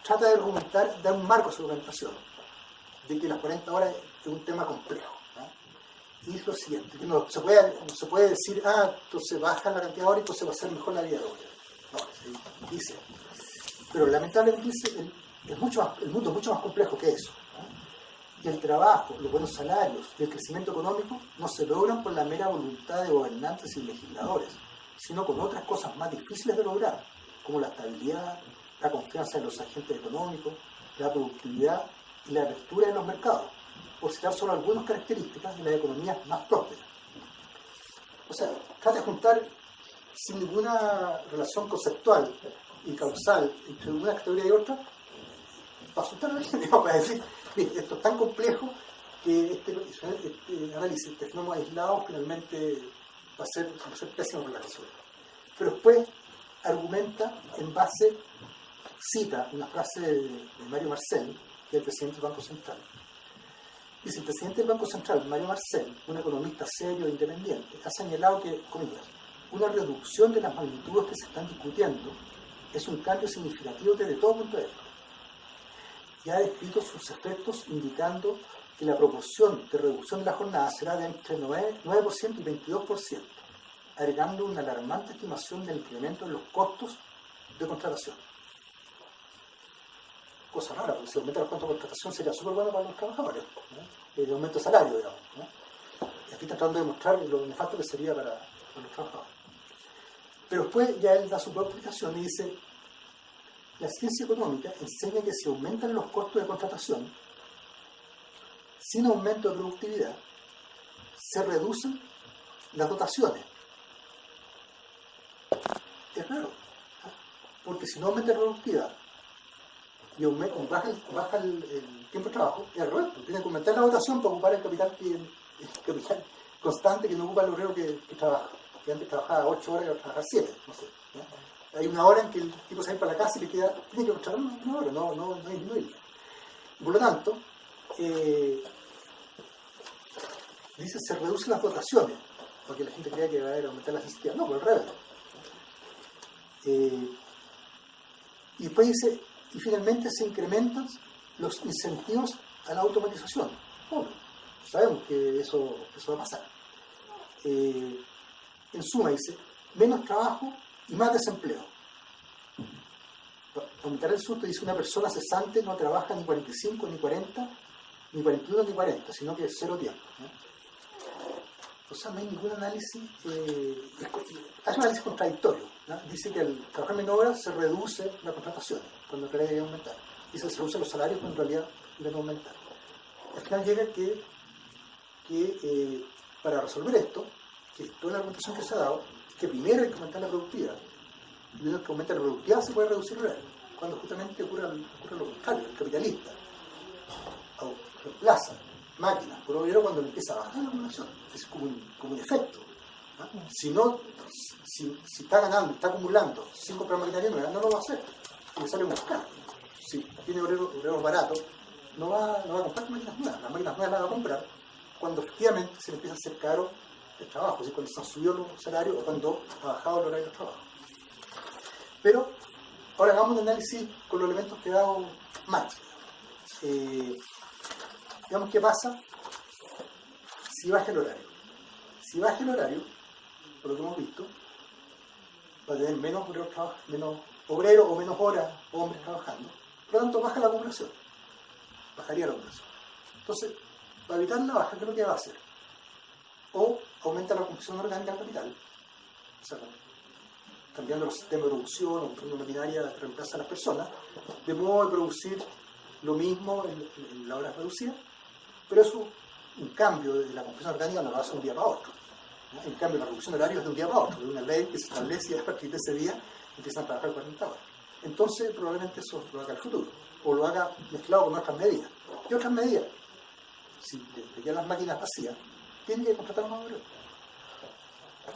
trata de argumentar, dar un marco a su argumentación, de que las 40 horas es un tema complejo. Y es lo siguiente, que no se puede decir, entonces baja la cantidad de horas y entonces va a ser mejor la vida de obrero. No, dice. Pero lamentablemente dice, el mundo es mucho más complejo que eso. Y el trabajo, los buenos salarios y el crecimiento económico no se logran por la mera voluntad de gobernantes y legisladores, sino con otras cosas más difíciles de lograr, como la estabilidad, la confianza en los agentes económicos, la productividad y la apertura de los mercados, por citar solo algunas características de las economías más prósperas. O sea, trata de juntar sin ninguna relación conceptual y causal entre una categoría y otra, para asustar a la gente, para decir, mire, esto es tan complejo que este análisis, este fenómeno aislado, finalmente va a ser pésimo para la clase obrera. Pero después argumenta en base, cita una frase de Mario Marcel, que es el presidente del Banco Central. Dice, el presidente del Banco Central, Mario Marcel, un economista serio e independiente, ha señalado que, comillas, una reducción de las magnitudes que se están discutiendo es un cambio significativo desde todo punto de vista. Y ha descrito sus efectos indicando que la proporción de reducción de la jornada será de entre 9% y 22%, agregando una alarmante estimación del incremento en los costos de contratación. Cosa rara, porque si aumenta los costos de contratación sería súper bueno para los trabajadores, ¿no? El aumento de salario, digamos, ¿no? Y aquí está tratando de demostrar lo nefasto que sería para los trabajadores. Pero después ya él da su propia explicación y dice, la ciencia económica enseña que si aumentan los costos de contratación, sin aumento de productividad, se reducen las dotaciones. Es raro, ¿eh? Porque si no aumenta la productividad y baja el tiempo de trabajo, es al revés, tiene que aumentar la dotación para ocupar el capital constante que no ocupa el obrero que trabaja. Que antes trabajaba 8 horas y ahora trabaja 7, no sé. ¿Ya? Hay una hora en que el tipo se va para la casa y le queda, tiene que trabajar una hora, no disminuirla. Por lo tanto, dice, se reducen las dotaciones, porque la gente creía que iba a aumentar las necesidades. No, por el revés. Y después dice, y finalmente se incrementan los incentivos a la automatización. Bueno, sabemos que eso va a pasar. En suma, dice, menos trabajo y más desempleo. Para aumentar el susto, dice, una persona cesante no trabaja ni 45, ni 40, ni 41, ni 40, sino que es 0 tiempo. O sea, no hay ningún análisis, hay un análisis contradictorio, ¿no? Dice que al trabajar menos horas se reduce la contratación, cuando en realidad debe aumentar. Dice que se reducen los salarios, cuando en realidad deben aumentar. Al final llega que para resolver esto, que toda la argumentación que se ha dado, que primero hay que aumentar la productividad, y una vez que aumenta la productividad se puede reducir el horario, cuando justamente ocurre lo contrario, el capitalista reemplaza máquinas por obrero cuando empieza a bajar la acumulación. Es como un efecto, ¿no? Si está ganando, está acumulando 5 comprar maquinaria nueva, no lo va a hacer, porque sale más caro. Si tiene obreros baratos, no va a comprar máquinas nuevas, las máquinas nuevas las va a comprar cuando efectivamente se le empieza a hacer caro el trabajo, es decir, cuando se han subido los salarios o cuando ha bajado el horario de trabajo. Pero ahora hagamos un análisis con los elementos que he dado más. Digamos qué pasa si baja el horario. Si baja el horario, por lo que hemos visto, va a tener menos obreros o menos horas hombres trabajando. Por lo tanto, baja la acumulación. Bajaría la acumulación. Entonces, para evitar la baja, ¿qué es lo que va a hacer? O aumenta la composición orgánica del capital, o sea, cambiando los sistemas de producción o comprando maquinaria que reemplaza a las personas, de modo de producir lo mismo en la hora reducida, pero eso, un cambio de la composición orgánica no lo hace de un día para otro, ¿no? En cambio, la reducción de horarios es de un día para otro, de una ley que se establece y a partir de ese día empiezan a trabajar 40 horas. Entonces, probablemente eso lo haga el futuro, o lo haga mezclado con otras medidas. ¿Qué otras medidas? Si te quedan las máquinas vacías, tienen que contratar más obreros.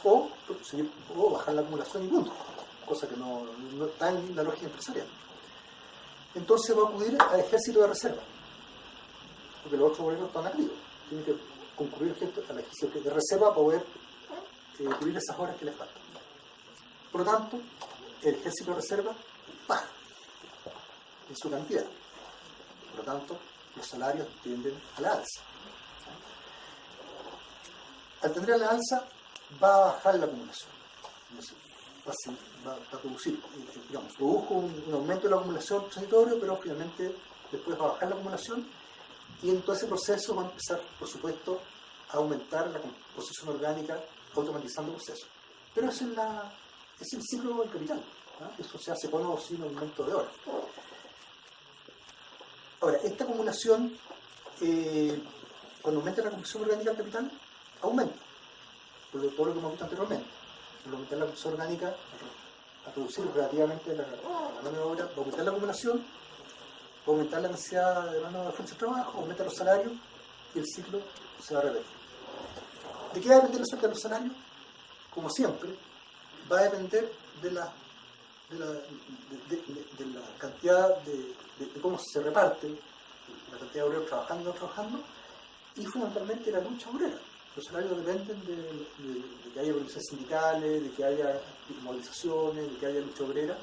O bajar la acumulación y punto, cosa que no está en la lógica empresarial. Entonces va a acudir al ejército de reserva, porque los otros obreros están activos. Tienen que concurrir al ejército de reserva para poder cubrir esas horas que les faltan. Por lo tanto, el ejército de reserva baja en su cantidad. Por lo tanto, los salarios tienden a la alza. Al tender a la alza, va a bajar la acumulación. Va a producir, digamos, produjo un aumento de la acumulación transitorio, pero finalmente después va a bajar la acumulación y en todo ese proceso va a empezar, por supuesto, a aumentar la composición orgánica automatizando el proceso. Pero es el ciclo del capital, ¿no? Eso se hace con o sin aumento de horas. Ahora, esta acumulación, cuando aumenta la composición orgánica del capital, aumenta, por todo lo que hemos visto anteriormente. Al aumentar la composición orgánica, a producir relativamente la mano de obra, va a aumentar la acumulación, va a aumentar la necesidad de mano de fuerza de trabajo, aumenta los salarios y el ciclo se va a repetir. ¿De qué va a depender la suerte de los salarios? Como siempre, va a depender de la cantidad de cómo se reparte la cantidad de obreros trabajando y no trabajando, y fundamentalmente la lucha obrera. Los salarios dependen de que haya organizaciones sindicales, de que haya movilizaciones, de que haya lucha obrera.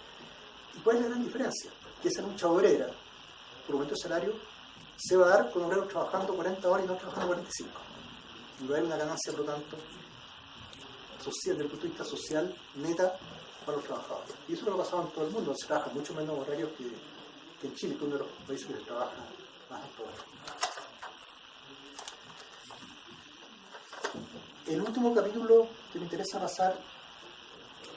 ¿Y cuál es la gran diferencia? Que esa lucha obrera, por aumento de salario, se va a dar con obreros trabajando 40 horas y no trabajando 45. Y va a haber una ganancia, por lo tanto, social, desde el punto de vista social, neta para los trabajadores. Y eso es lo que ha pasado en todo el mundo. Se trabaja mucho menos horarios que en Chile, que es uno de los países que se trabaja más alto horario. El último capítulo que me interesa pasar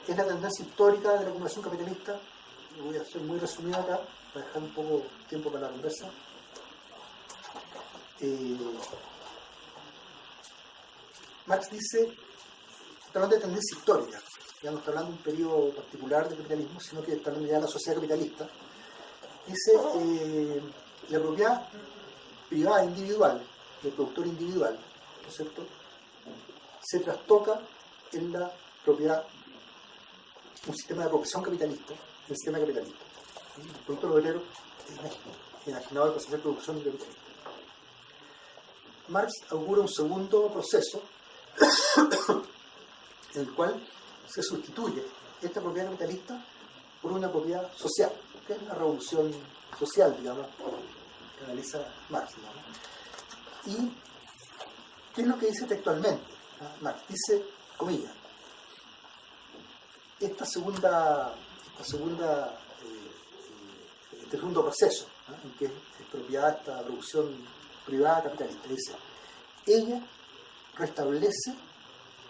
es la tendencia histórica de la acumulación capitalista. Lo voy a hacer muy resumido acá, para dejar un poco tiempo para la conversa. Marx dice, está hablando de tendencia histórica, ya no está hablando de un periodo particular del capitalismo, sino que está hablando ya de la sociedad capitalista. Dice, la propiedad privada individual, del productor individual, ¿no es cierto?, se trastoca en la propiedad, un sistema de apropiación capitalista, el sistema capitalista. El productor obrero es enajenado al proceso de producción y capitalista. Marx augura un segundo proceso en el cual se sustituye esta propiedad capitalista por una propiedad social, que es la revolución social, digamos, que analiza Marx, digamos. ¿Y qué es lo que dice textualmente? Marx dice, comillas, este segundo proceso, ¿no?, en que es propiedad esta producción privada capitalista, dice, ella restablece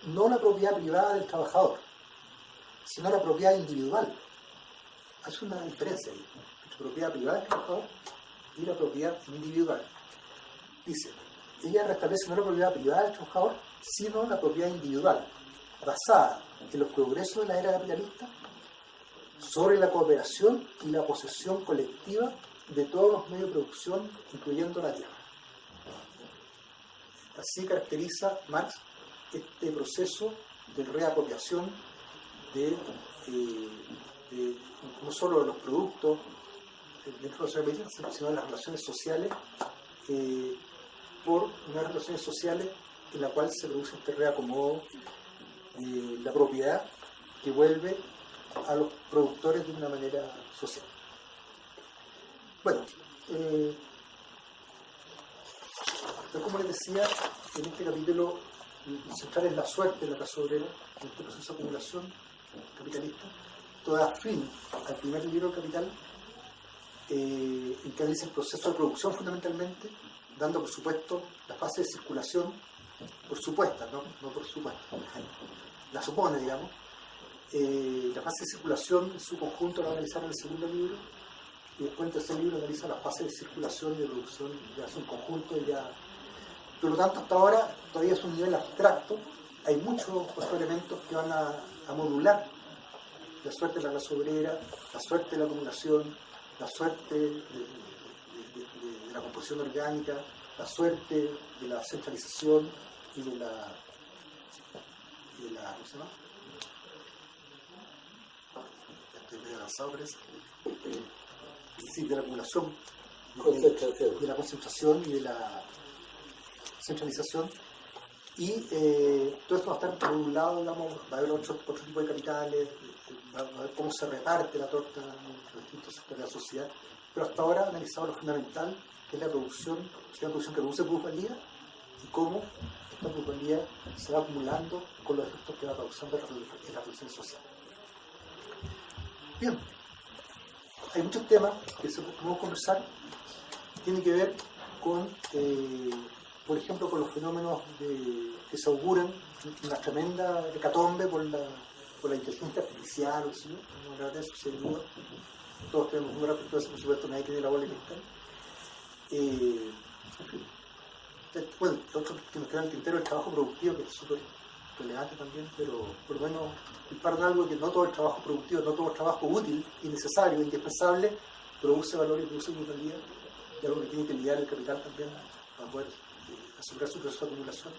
no la propiedad privada del trabajador, sino la propiedad individual. Hace una diferencia ahí entre propiedad privada del trabajador y la propiedad individual. Dice, ella restablece no la propiedad privada del trabajador, sino la propiedad individual, basada en los progresos de la era capitalista sobre la cooperación y la posesión colectiva de todos los medios de producción, incluyendo la tierra. Así caracteriza Marx este proceso de reapropiación de no solo de los productos dentro de la sociedad capitalista, sino de las relaciones sociales, por unas relaciones sociales en la cual se produce este reacomodo de la propiedad que vuelve a los productores de una manera social. Bueno, como les decía, en este capítulo central es la suerte de la clase obrera en este proceso de acumulación capitalista. Esto da fin al primer libro del Capital, en que analiza el proceso de producción fundamentalmente, dando por supuesto la fase de circulación, por supuesta, no por supuesto, la supone, digamos. La fase de circulación en su conjunto la va a analizar en el segundo libro, y después en el tercer libro analiza la fase de circulación y de producción, ya es un conjunto y ya. Por lo tanto, hasta ahora todavía es un nivel abstracto, hay muchos otros elementos que van a modular la suerte de la clase obrera, la suerte de la acumulación, la suerte de la composición orgánica, la suerte de la centralización y de la ¿cómo se llama? Estoy medio avanzado, parece. Sí, de la acumulación, de la concentración y de la centralización. Y todo esto va a estar modulado, digamos, va a haber otro tipo de capitales, va a ver cómo se reparte la torta en los distintos sectores de la sociedad, pero hasta ahora ha analizado lo fundamental, que es la producción, que produce plusvalía, y cómo esta plusvalía se va acumulando con los efectos que va causando en la relación social. Bien, hay muchos temas que podemos conversar, tienen que ver con, por ejemplo, con los fenómenos que se auguran, una tremenda hecatombe por la inteligencia artificial, o ¿sí? No hablar de eso, sin duda. Todos tenemos dudas respecto a eso, por supuesto, nadie tiene la bola de cristal. Bueno, lo otro que nos queda en el tintero es el trabajo productivo, que es súper relevante también, pero por lo menos disparan algo que no todo el trabajo productivo, no todo el trabajo útil y necesario, indispensable, produce valor y produce utilidad, y algo que tiene que lidiar el capital también para poder asegurar su proceso de acumulación.